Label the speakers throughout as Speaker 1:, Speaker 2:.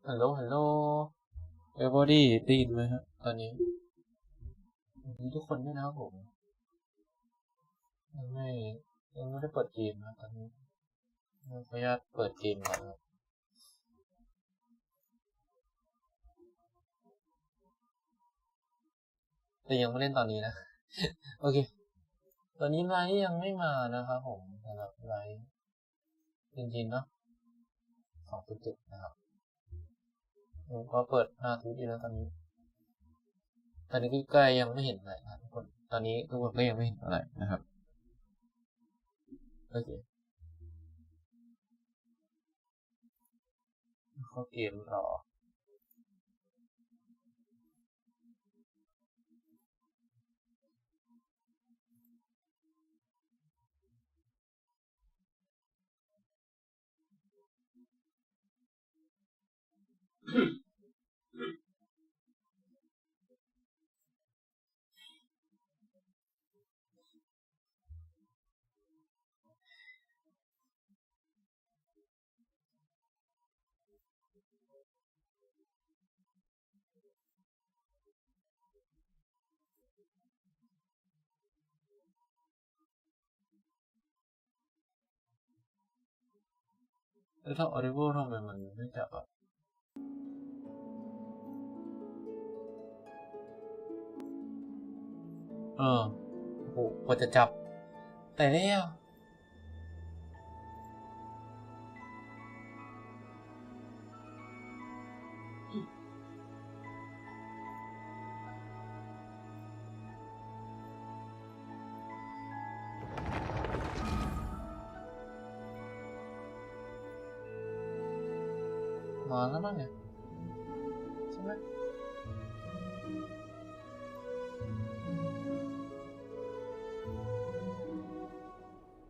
Speaker 1: ฮัลโหลeverybody ได้ยินไหมฮะตอนนี้ทุกคนด้วยนะครับผมยังไม่ได้เปิดเกมนะตอนนี้ขออนุญาตเปิดเกมก่อนครับแต่ยังไม่เล่นตอนนี้นะ โอเคตอนนี้ไลฟ์ยังไม่มานะครับผมสำหรับไลฟ์จริงๆเนาะ2.7นะครับผมก็เปิด5 tweet แล้วตอนนี้ใกล้ยังไม่เห็นอะไรนะทุกคนตอนนี้ทุกคนก็ยังไม่เห็นอะไรนะครับโอเคเข้าเกมรอแล้วถ้า Audible ทำไมมันไม่จับอ่ะโอ้โหกว่าจะจับแต่แล้วมาแล้วมั้งเนี่ยใช่ไหม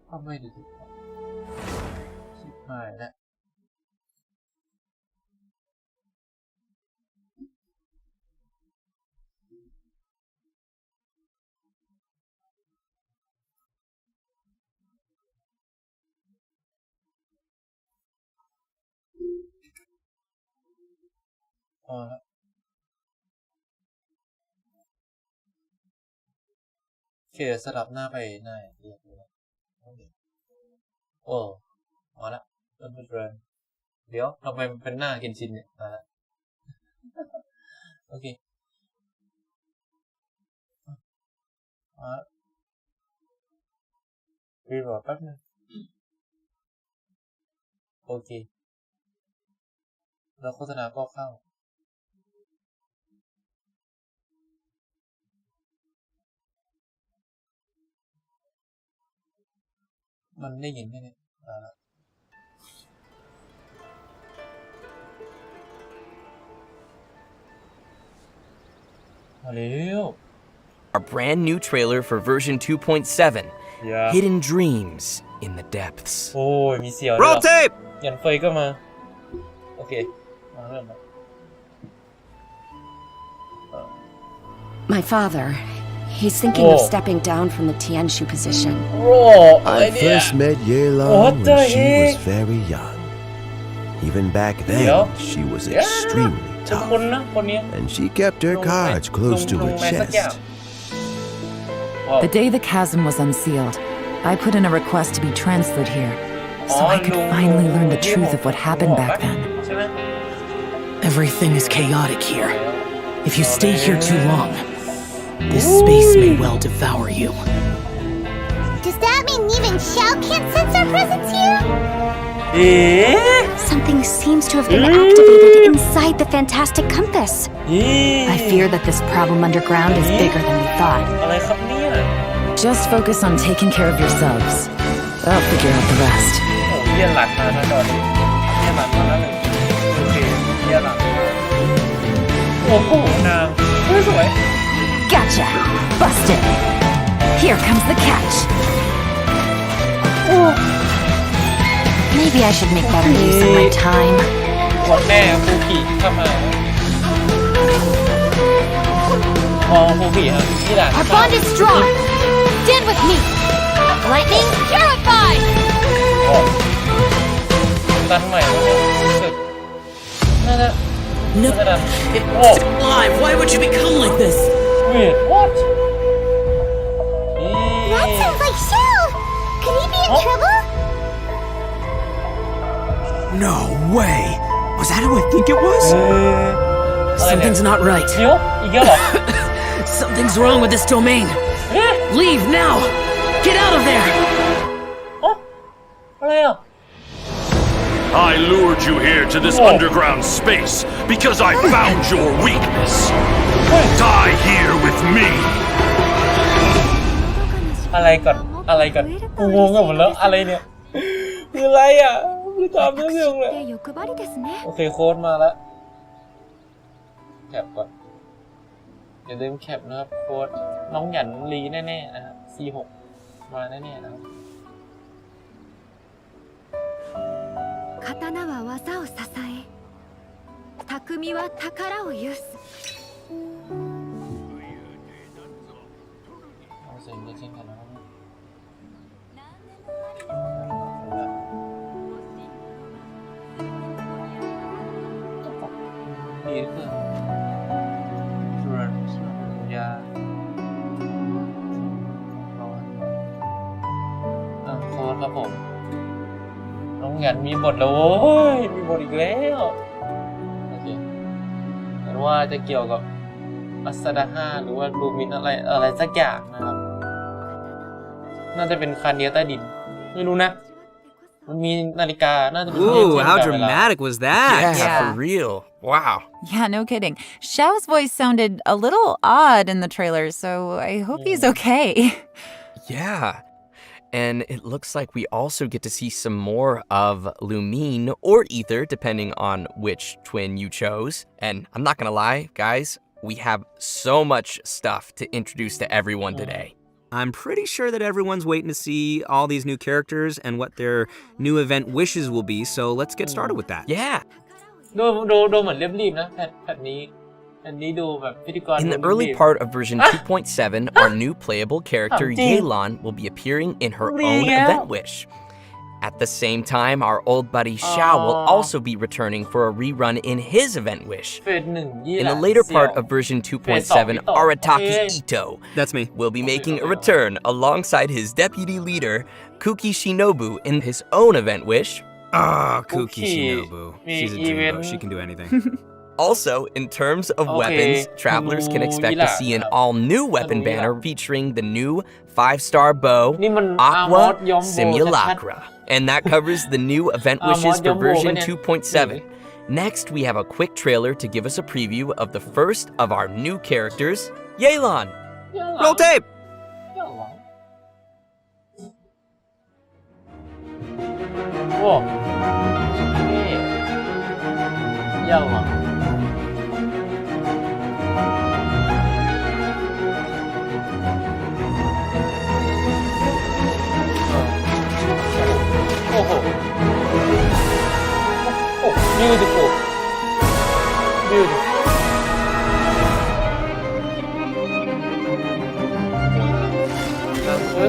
Speaker 1: ทำไมดูสิชิบหายแล้วพอแล้วโอเคสลับหน้าไปหน้าเรียบร้อยโอ้มาละเริ่มเริ่มเดี๋ยวทำไมมันเป็นหน้าเกนชินเนี่ยมาละโอเครีโหลดแป๊บนึงโอเคแล้วโฆษณาก็เข้ามันได้ยินไหมเนี่ยมาเร็ว
Speaker 2: Our brand new trailer for version 2.7 Hidden Dreams in the Depths
Speaker 1: โอ้ยมีเสียวด้วย
Speaker 2: Roll tape
Speaker 1: ยันเฟยก็มาโอเคมาเริ่มแล้ว
Speaker 3: My father, he's thinking of stepping down from the Tianshu position.
Speaker 4: I first met Yelan when she was very young. Even back then, she was extremely tough, and she kept her cards close to her chest.
Speaker 5: The day the chasm was unsealed, I put in a request to be transferred here, so I could finally learn the truth of what happened back then. Everything is chaotic here. If you stay here too long, this space may well devour you.
Speaker 6: Does that mean even Xiao can't sense our presence here? Something seems to have been activated inside the fantastic compass.
Speaker 5: I fear that this problem underground is bigger than we thought. Just focus on taking care of yourselves. I'll figure out the rest.
Speaker 1: เยี่ยหลักมานะตอนนี้เยี่ยหลักมาแล้วหนึ่งโอเคเยี่ยหลักมาโอ้โหนางสวย
Speaker 5: Gotcha! Busted! Here comes the catch.
Speaker 3: Maybe I should make better use of my time.
Speaker 1: หมดแน่ฟูกิเข้ามาอ๋อฟูกิฮะที่หลัง
Speaker 6: Our bond is strong. Stand with me. Lightning purified.
Speaker 1: ตันใหม่แล้วเนี่ยรู้สึกน่าจะ
Speaker 5: No.
Speaker 1: โอ้
Speaker 5: Alive, why would you become like this?
Speaker 1: wait what
Speaker 6: That sounds like Shell! Could he be in trouble?
Speaker 2: No way! Was that who I think it was?
Speaker 1: อะไรเนี่ย
Speaker 5: Something's not right.
Speaker 1: เดี๋ยวอีกแล้วเหรอ
Speaker 5: Something's wrong with this domain.
Speaker 1: เอ๊ะ
Speaker 5: Leave now. Get out of there.
Speaker 1: อ๋ออะไรอ่ะ
Speaker 7: I lured you here to this underground space because I found your weakness. Die here with me.
Speaker 1: อะไรก่อนอะไรก่อนกูงงกันหมดแล้วอะไรเนี่ยคืออะไรอ่ะคือตามเรื่องเลย
Speaker 6: 欲張りですね。
Speaker 1: โอเคโค้ดมาแล้วแคปก่อนอย่าลืมแคปนะครับโค้ดน้องหยันลีแน่ๆนะครับ C6 มาแน่ๆนะครับ
Speaker 6: 刀は技を支え、匠は宝を有す。
Speaker 1: เอาเสียงเช่นกันนะครับดีเพื่อนสุรยาโค้ดครับผมน้องหยันมีบทแล้วโว้ยมีบทอีกแล้วโอเคเหมือนว่าจะเกี่ยวกับอัสดาห้าหรือว่าลูมินอะไรสักอย่างนะครับน่าจะเป็นคานเดียใต้ดินไม่รู้นะมันมีนาฬิกาน่าจะเป็น
Speaker 8: Ooh, how dramatic was that?
Speaker 2: Yeah, for real. Wow.
Speaker 5: Yeah, no kidding. Xiao's voice sounded a little odd in the trailer, so I hope he's okay.
Speaker 2: Yeah. And it looks like we also get to see some more of Lumine or Ether, depending on which twin you chose. And I'm not gonna lie, guys, we have so much stuff to introduce to everyone today.
Speaker 8: I'm pretty sure that everyone's waiting to see all these new characters and what their new event wishes will be, so let's get started with that.
Speaker 2: Yeah.
Speaker 1: ดูเหมือนเรียบๆนะแพทนี้ดูแบบพิธีกร
Speaker 2: In the early part of version 2.7, our new playable character Yelan will be appearing in her own event wish. At the same time, our old buddy Xiao will also be returning for a rerun in his event wish.
Speaker 1: เฟสหนึ่งยี่
Speaker 2: In
Speaker 1: ห
Speaker 2: the
Speaker 1: ล่า
Speaker 2: later
Speaker 1: เสี่ยว
Speaker 2: part of version 2.7, Arataki Ito
Speaker 8: That's me.
Speaker 2: will be making a return alongside his deputy leader, Kuki Shinobu, in his own event wish.
Speaker 8: Ah, Kuki
Speaker 1: Kuki.
Speaker 8: Shinobu. She's a dreamboat. She can do anything.
Speaker 2: Also, in terms of weapons, travelers can expect to see an all-new weapon banner featuring the new 5-star bow,
Speaker 1: นี่มัน
Speaker 2: Aqua
Speaker 1: ยอมโบ
Speaker 2: Simulacra. And that covers the new event wishes for version 2.7. Next, we have a quick trailer to give us a preview of the first of our new characters, Yelan.
Speaker 8: Roll tape!
Speaker 1: โอ้เย่าหวังโอ้โหbeautiful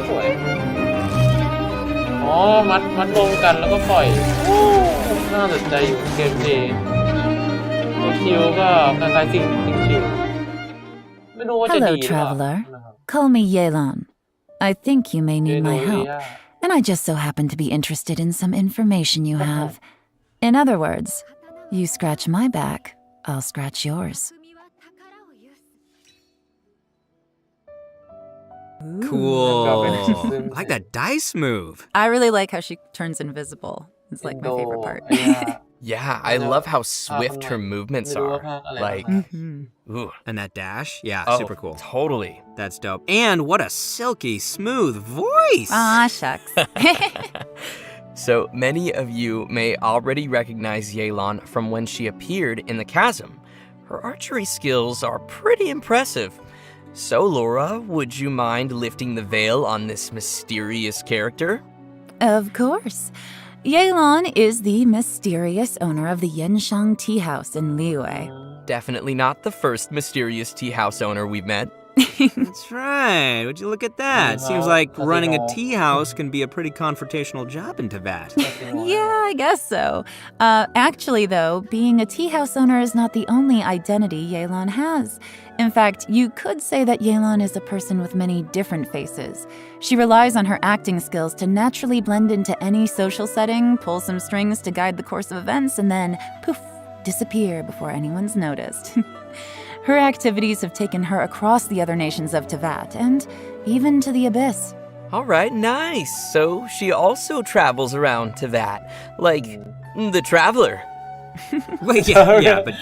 Speaker 1: สวยอ๋อมัดรวมกันแล้วก็ปล่อยน่าสนใจอยู่เกมเพลย์คิวก็คล้ายๆสิ่งคิวไม่รู้ว่าจะดี
Speaker 5: Hello, traveler. Call me Yelan. I think you may need my help, and I just so happen to be interested in some information you have. In other words, you scratch my back, I'll scratch yours.
Speaker 8: Cool. I like that dice move.
Speaker 5: I really like how she turns invisible. It's like my favorite part.
Speaker 2: Yeah, I love how swift her movements are. Like, ooh.
Speaker 8: And that dash? Yeah,
Speaker 2: Oh,
Speaker 8: super cool.
Speaker 2: Totally.
Speaker 8: That's dope. And what a silky smooth voice!
Speaker 5: Aw, shucks.
Speaker 2: So many of you may already recognize Yelan from when she appeared in the chasm. Her archery skills are pretty impressive. So, Laura, would you mind lifting the veil on this mysterious character?
Speaker 5: Of course. Yelan is the mysterious owner of the Yenshang Tea House in Liyue.
Speaker 2: Definitely not the first mysterious tea house owner we've met.
Speaker 8: That's right. Would you look at that? Seems like running a tea house can be a pretty confrontational job in Teyvat.
Speaker 5: Yeah, I guess so. Actually, though, being a tea house owner is not the only identity Yelan has. In fact, you could say that Yelan is a person with many different faces. She relies on her acting skills to naturally blend into any social setting, pull some strings to guide the course of events, and then, poof, disappear before anyone's noticed. Her activities have taken her across the other nations of Teyvat, and even to the Abyss.
Speaker 2: All right, nice. So she also travels around Teyvat, like the Traveler.
Speaker 8: Wait, yeah, but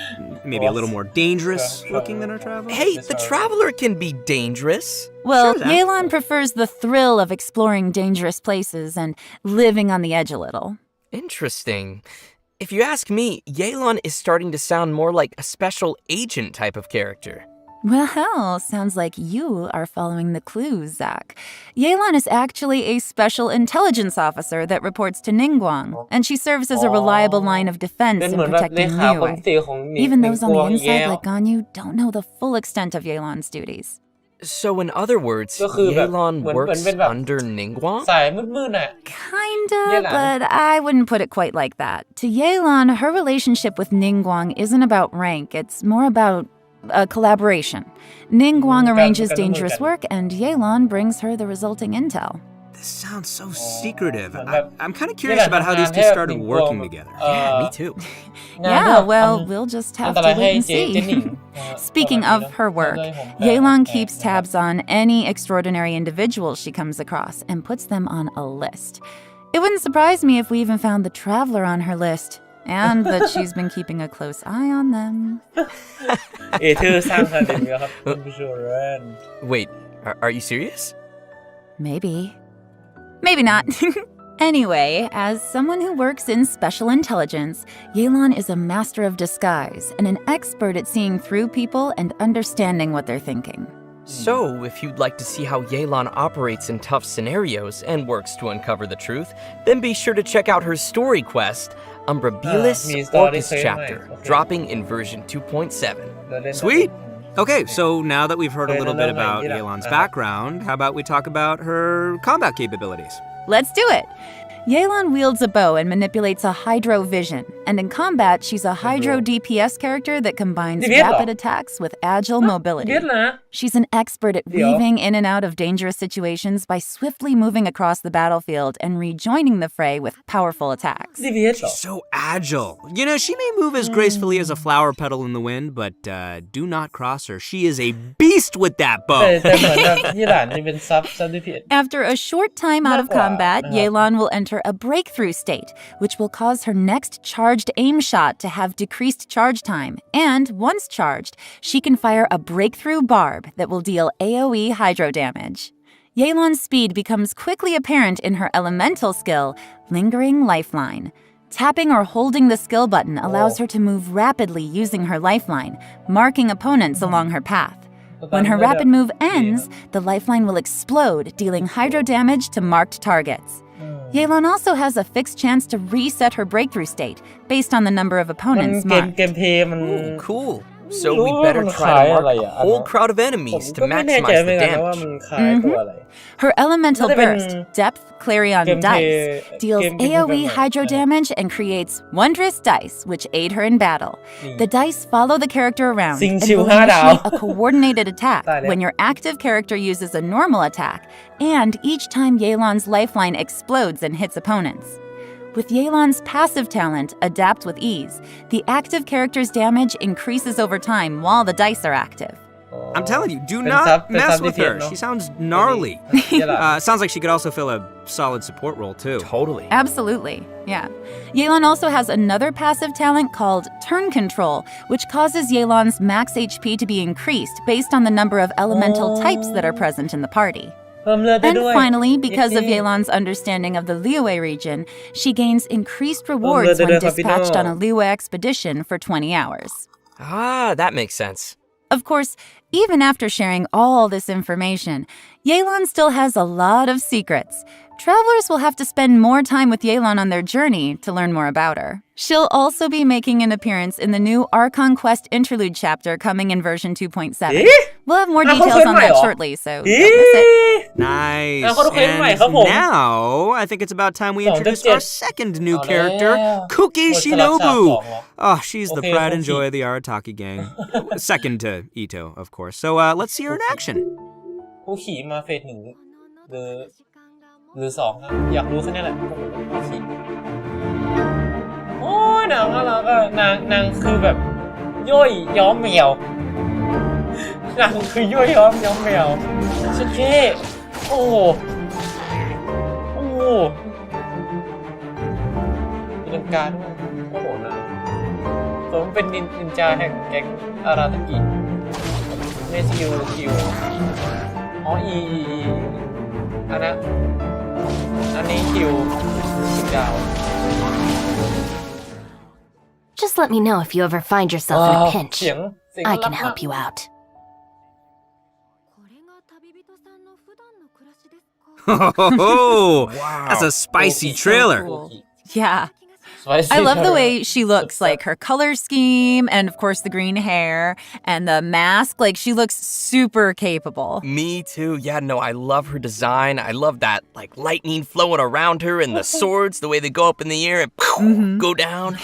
Speaker 8: maybe a little more dangerous looking than our Traveler?
Speaker 2: Hey, the Traveler can be dangerous.
Speaker 5: Well,
Speaker 8: Sure,
Speaker 5: Yelan prefers the thrill of exploring dangerous places and living on the edge a little.
Speaker 2: Interesting. If you ask me, Yelan is starting to sound more like a special agent type of character.
Speaker 5: Well, sounds like you are following the clues, Zach. Yelan is actually a special intelligence officer that reports to Ningguang, and she serves as a reliable line of defense
Speaker 1: เป็น
Speaker 5: in
Speaker 1: เหมือนแบบเล
Speaker 5: protecting
Speaker 1: ขาคน
Speaker 5: Liyue.
Speaker 1: เสียของหนิง
Speaker 5: Even
Speaker 1: หนิง
Speaker 5: those
Speaker 1: ก
Speaker 5: on
Speaker 1: ลัว
Speaker 5: the
Speaker 1: อีกแล้
Speaker 5: inside
Speaker 1: ว
Speaker 5: like Ganyu don't know the full extent of Yelan's duties.
Speaker 2: So in other words,
Speaker 1: ก็คือแบบ
Speaker 2: Yelan
Speaker 1: เหมือน
Speaker 2: works
Speaker 1: เป็นแบบ
Speaker 2: under Ningguang?
Speaker 1: สายมืดๆน่ะ
Speaker 5: Kinda,
Speaker 1: Yelan.
Speaker 5: but I wouldn't put it quite like that. To Yelan, her relationship with Ningguang isn't about rank, it's more about a collaboration. Ningguang arranges dangerous work, and Yelan brings her the resulting intel.
Speaker 8: This sounds so secretive.
Speaker 1: But-
Speaker 8: I'm kind of curious about how these two started working together.
Speaker 2: Yeah, me too.
Speaker 1: งานที่
Speaker 5: Yeah,
Speaker 1: แบบ
Speaker 5: well,
Speaker 1: ทำ
Speaker 5: we'll just
Speaker 1: อัน
Speaker 5: have
Speaker 1: ต
Speaker 5: to
Speaker 1: รายให้
Speaker 5: wait and
Speaker 1: เจ๊หนิง
Speaker 5: see. Speaking of her work,
Speaker 1: เลยผมแต่
Speaker 5: Yelan
Speaker 1: แต่
Speaker 5: keeps tabs on any extraordinary individuals she comes across and puts them on a list. It wouldn't surprise me if we even found the Traveler on her list, and that she's been keeping a close eye on them.
Speaker 1: เอเธอร์สร้างคดีครับคุณผู้ชม
Speaker 2: Wait, are you serious?
Speaker 5: Maybe. Maybe not. Anyway, as someone who works in special intelligence, Yelan is a master of disguise and an expert at seeing through people and understanding what they're thinking.
Speaker 2: So, if you'd like to see how Yelan operates in tough scenarios and works to uncover the truth, then be sure to check out her story quest, Umbrabilis
Speaker 1: me story
Speaker 2: Orcus
Speaker 1: same
Speaker 2: chapter,
Speaker 1: way, okay.
Speaker 2: dropping in version 2.7.
Speaker 8: Sweet. Okay, so now that we've heard a little bit
Speaker 1: no,
Speaker 8: about
Speaker 1: yeah.
Speaker 8: Yelan's background, how about we talk about her combat capabilities?
Speaker 5: Let's do it! Yelan wields a bow and manipulates a hydro vision, and in combat, she's a hydro DPS character that combines
Speaker 1: DPS
Speaker 5: rapid attacks with agile mobility.
Speaker 1: เดียดนะ
Speaker 5: She's an expert at weaving in and out of dangerous situations by swiftly moving across the battlefield and rejoining the fray with powerful attacks.
Speaker 1: ดีพีเอสเหรอ
Speaker 8: She's so agile. You know, she may move as gracefully as a flower petal in the wind, but do not cross her. She is a beast with that
Speaker 1: แต่
Speaker 8: bow.
Speaker 1: เหมือนแบบยี่หลานนี่เป็นซับดีพีเอส
Speaker 5: After a short time out of combat, Yelan will enter a breakthrough state, which will cause her next charged aim shot to have decreased charge time. And once charged, she can fire a breakthrough barb that will deal AoE hydro damage. Yelan's speed becomes quickly apparent in her elemental skill, Lingering Lifeline. Tapping or holding the skill button allows her to move rapidly using her lifeline, marking opponents along her path. When her rapid move ends, the lifeline will explode, dealing hydro damage to marked targets. Yelan also has a fixed chance to reset her breakthrough state based on the number of
Speaker 1: มัน
Speaker 5: opponents
Speaker 1: เกม
Speaker 5: marked.
Speaker 1: เกมเพลย์มัน
Speaker 2: Ooh, cool. So
Speaker 1: Ooh,
Speaker 2: we better try to mark a whole crowd of
Speaker 1: ผม
Speaker 2: enemies to
Speaker 1: ก็ไม่แน่ใจ
Speaker 2: maximize
Speaker 1: เหมื
Speaker 2: the
Speaker 1: อนกันนะว่า
Speaker 2: damage.
Speaker 1: มันคล้ายตัวอะไร
Speaker 5: Her elemental
Speaker 1: Not even
Speaker 5: burst, Depth Clarion
Speaker 1: game
Speaker 5: Dice,
Speaker 1: play-
Speaker 5: deals
Speaker 1: game play
Speaker 5: AoE
Speaker 1: development,
Speaker 5: hydro
Speaker 1: yeah.
Speaker 5: damage and creates wondrous dice, which aid her in battle. The dice follow the character around
Speaker 1: Sing
Speaker 5: and
Speaker 1: chill
Speaker 5: will
Speaker 1: hard out.
Speaker 5: initiate a coordinated attack
Speaker 1: Dale.
Speaker 5: when your active character uses a normal attack, and each time Yelan's lifeline explodes and hits opponents. With Yelan's passive talent, Adapt with Ease, the active character's damage increases over time while the dice are active.
Speaker 8: I'm telling you, do
Speaker 1: เป็น
Speaker 8: not
Speaker 1: ซับเป็น
Speaker 8: mess
Speaker 1: ซับ
Speaker 8: with
Speaker 1: ดีพีเอ
Speaker 8: her.
Speaker 1: สเนอะ
Speaker 8: She sounds gnarly.
Speaker 1: ยี่หลาน
Speaker 8: Sounds like she could also fill a solid support role, too.
Speaker 2: Totally.
Speaker 5: Absolutely, yeah. Yelan also has another passive talent called Turn Control, which causes Yelan's max HP to be increased based on the number of elemental types that are present in the party.
Speaker 1: เพิ่มเลือดได้
Speaker 5: And
Speaker 1: ด้วย
Speaker 5: finally, because of
Speaker 1: เอ๊ะ
Speaker 5: Yelan's understanding of the Liyue region, she gains increased rewards
Speaker 1: Hold on,
Speaker 5: when
Speaker 1: Capitano.
Speaker 5: dispatched on a Liyue expedition for 20 hours.
Speaker 2: Ah, that makes sense.
Speaker 5: Of course, even after sharing all this information, Yelan still has a lot of secrets. travelers will have to spend more time with Yelan on their journey to learn more about her. She'll also be making an appearance in the new Archon Quest interlude chapter coming in version 2.7. We'll have more details on that shortly, so don't miss it.
Speaker 8: Nice.
Speaker 1: And
Speaker 8: now, I think it's about time we introduce our second new character, Kuki Shinobu. Oh, she's the pride and joy of the Arataki gang. Second to Ito, of course. So let's see her in action.
Speaker 1: ผู้ขี่มาเฟส1หรือ2ครับอยากรู้แค่นี้แหละผู้ขี่โอ้ยนางน่ารักอะนางคือแบบย่อยย้อมแมวนางคือย่อยย้อมแมวสุดเท่โอ้มีลังกาด้วยโอ้โหนะผมเป็นนินจาแห่งแก๊งอาราตากิเมซิคิวอ๋ออันนี้คิวดาว
Speaker 3: Just let me know if you ever find yourself in a pinch. I can help you out.
Speaker 8: Oh, wow. That's a spicy trailer.
Speaker 5: Yeah. I love the way she looks, like her color scheme and, of course, the green hair and the mask. Like, she looks super capable.
Speaker 2: Me too. Yeah, no, I love her design. I love that, like, lightning flowing around her and the swords, the way they go up in the air and go down.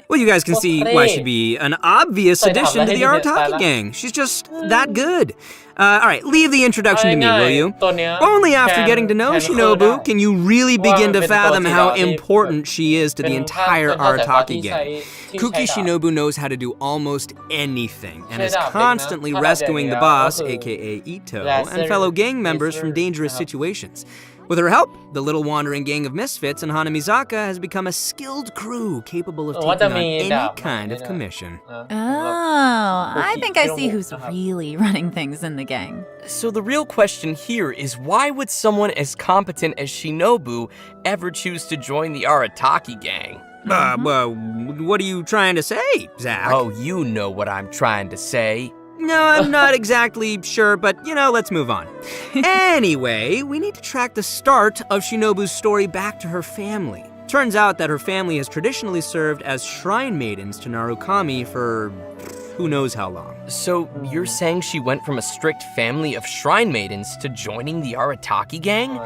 Speaker 8: Well, you guys can see why she'd be an obvious addition to the Arataki gang. She's just that good. All right, leave the introduction to me, will you? Only after getting to know Shinobu can you really begin to fathom how important she is to the entire Arataki gang. Kuki Shinobu knows how to do almost anything and is constantly rescuing the boss, aka Ito, and fellow gang members from dangerous situations. With her help, the little wandering gang of misfits in Hanamizaka has become a skilled crew capable of taking on any kind of commission.
Speaker 5: Oh, I think I see who's really running things in the gang.
Speaker 2: So the real question here is why would someone as competent as Shinobu ever choose to join the Arataki gang?
Speaker 8: Well, what are you trying to say, Zach?
Speaker 2: Oh, you know what I'm trying to say.
Speaker 8: No, I'm not exactly sure, but, let's move on. Anyway, we need to track the start of Shinobu's story back to her family. Turns out that her family has traditionally served as shrine maidens to Narukami for who knows how long.
Speaker 2: So you're saying she went from a strict family of shrine maidens to joining the Arataki gang?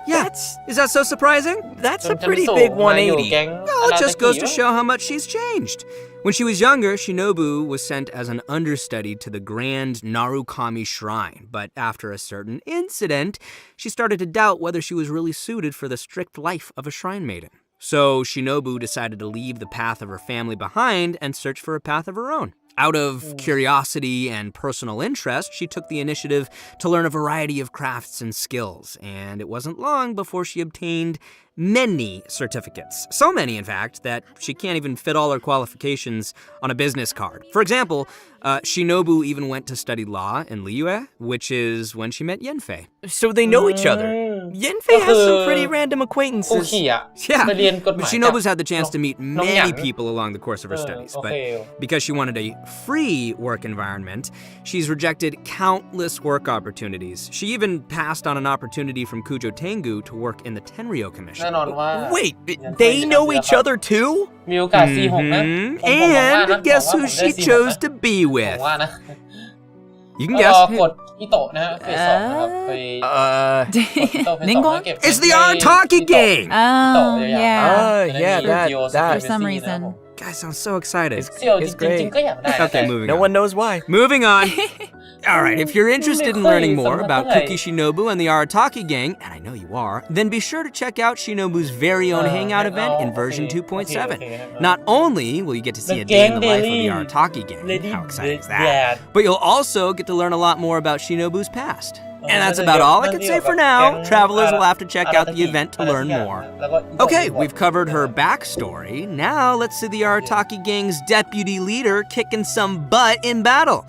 Speaker 8: Yeah, is that so surprising?
Speaker 2: That's a pretty big 180.
Speaker 8: Well, it just goes to show how much she's changed. When she was younger, Shinobu was sent as an understudy to the Grand Narukami Shrine, but after a certain incident, she started to doubt whether she was really suited for the strict life of a shrine maiden. So Shinobu decided to leave the path of her family behind and search for a path of her own. Out of curiosity and personal interest, she took the initiative to learn a variety of crafts and skills, and it wasn't long before she obtained many certificates. So many, in fact, that she can't even fit all her qualifications on a business card. For example, Shinobu even went to study law in Liyue, which is when she met Yenfei.
Speaker 2: So they know each other. Yenfei has some pretty random acquaintances.
Speaker 8: Yeah, but Shinobu's had the chance to meet many people along the course of her studies, but because she wanted a free work environment, she's rejected countless work opportunities. She even passed on an opportunity from Kujo Tengu to work in the Tenryo Commission.
Speaker 2: Wait, they know each other too?
Speaker 8: And guess who she chose to be with? You can guess.
Speaker 5: Ningguang?
Speaker 8: It's the Arataki gang!
Speaker 5: Oh, yeah.
Speaker 2: That.
Speaker 5: For some reason.
Speaker 8: Guys, I'm so excited.
Speaker 2: It's great.
Speaker 8: Okay, moving on.
Speaker 2: No one knows why.
Speaker 8: Moving on. All right, if you're interested in learning more about Kuki Shinobu and the Arataki gang, and I know you are, then be sure to check out Shinobu's very own hangout event in version 2.7. Not only will you get to see a day in the life of the Arataki gang, how exciting is that, but you'll also get to learn a lot more about Shinobu's past. And that's about all I can say for now. Travelers will have to check out the event to learn more. Okay, we've covered her backstory. Now let's see the Arataki gang's deputy leader kicking some butt in battle.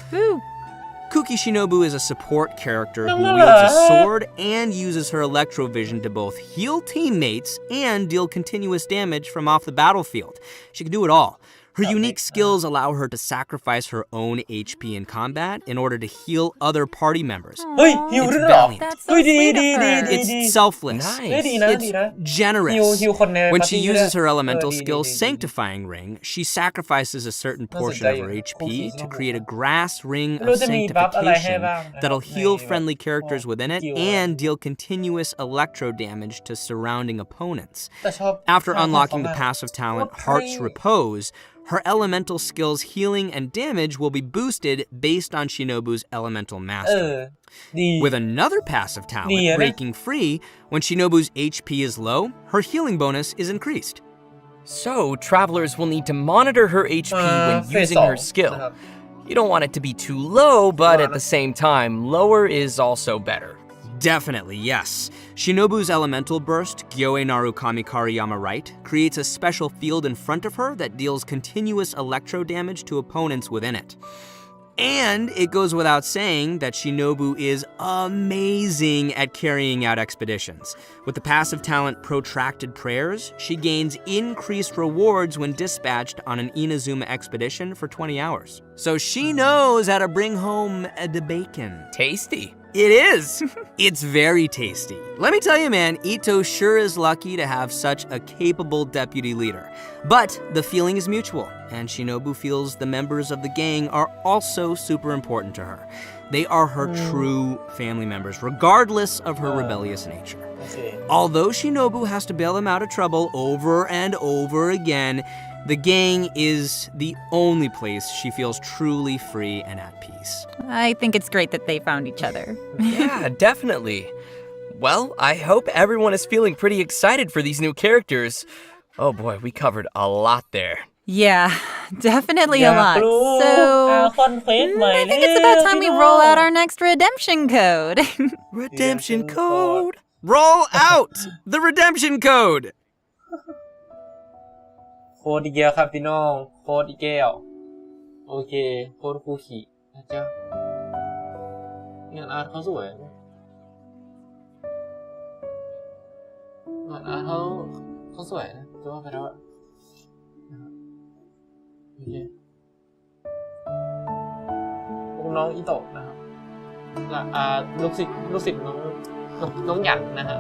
Speaker 8: Kuki Shinobu is a support character who wields a sword and uses her electrovision to both heal teammates and deal continuous damage from off the battlefield. She can do it all. Her unique skills allow her to sacrifice her own HP in combat in order to heal other party members.
Speaker 1: เฮ้ยฮิว
Speaker 8: It's
Speaker 1: ด้วยเหรอ
Speaker 8: valiant.
Speaker 1: เฮ้ยดีดีดี
Speaker 8: It's selfless.
Speaker 2: Nice.
Speaker 1: เฮ้ยดีนะ
Speaker 8: It's
Speaker 1: ดีนะ
Speaker 8: generous.
Speaker 1: Heal คนใน
Speaker 8: When
Speaker 1: ปาร์
Speaker 8: she
Speaker 1: ตี้ด้วย
Speaker 8: uses her elemental
Speaker 1: ดี
Speaker 8: skill
Speaker 1: ดี
Speaker 8: Sanctifying Ring, she sacrifices a certain portion of her HP to create a grass ring
Speaker 1: ไม่รู้
Speaker 8: of
Speaker 1: จะมีบัฟอะไรให้
Speaker 8: sanctification
Speaker 1: บ้างนะครับ
Speaker 8: that'll heal
Speaker 1: ใน
Speaker 8: friendly characters within it
Speaker 1: ฮิว
Speaker 8: and deal continuous electro damage to surrounding opponents.
Speaker 1: แต่ชอบ
Speaker 8: After unlocking the passive talent Heart's Repose, her elemental skills healing and damage will be boosted based on Shinobu's elemental
Speaker 1: เอ
Speaker 8: mastery.
Speaker 1: อดี
Speaker 8: With another passive talent,
Speaker 1: Yeah.
Speaker 8: Breaking Free, when Shinobu's HP is low, her healing bonus is increased.
Speaker 2: So, travelers will need to monitor her HP when
Speaker 1: เฟส
Speaker 2: using
Speaker 1: สอง
Speaker 2: her skill.
Speaker 1: นะครับ
Speaker 2: You don't want it to be too low, but at the same time, lower is also better.
Speaker 8: Definitely, yes. Shinobu's elemental burst, Gyoe Naru Kamikariyama Right, creates a special field in front of her that deals continuous electro damage to opponents within it. And it goes without saying that Shinobu is amazing at carrying out expeditions. With the passive talent Protracted Prayers, she gains increased rewards when dispatched on an Inazuma expedition for 20 hours. So she knows how to bring home the bacon.
Speaker 2: Tasty.
Speaker 8: It is. It's very tasty. Let me tell you, man, Ito sure is lucky to have such a capable deputy leader. But the feeling is mutual, and Shinobu feels the members of the gang are also super important to her. They are her true family members, regardless of her rebellious nature.
Speaker 1: โอเค
Speaker 8: Although Shinobu has to bail them out of trouble over and over again, the gang is the only place she feels truly free and at peace.
Speaker 5: I think it's great that they found each other.
Speaker 2: Yeah, definitely. Well, I hope everyone is feeling pretty excited for these new characters. Oh boy, we covered a lot there.
Speaker 5: Yeah, definitely
Speaker 1: อยา
Speaker 5: a
Speaker 1: ก
Speaker 5: lot.
Speaker 1: รู้
Speaker 5: So,
Speaker 1: คอนเควสใหม่
Speaker 5: I think it's about time we roll out our next redemption code.
Speaker 2: Redemption code.
Speaker 8: Roll out the redemption code!
Speaker 1: โค้ดอีกแล้วครับพี่น้องโค้ดอีกแล้วโอเคโค้ดคูขี่นะจ๊ะงานอาร์ตเขาสวยนะงานอาร์ตเขาสวยนะจะว่าไปแล้วอะโอเคพวกน้องอิโตะนะครับและลูกศิษย์น้องหยันนะฮะ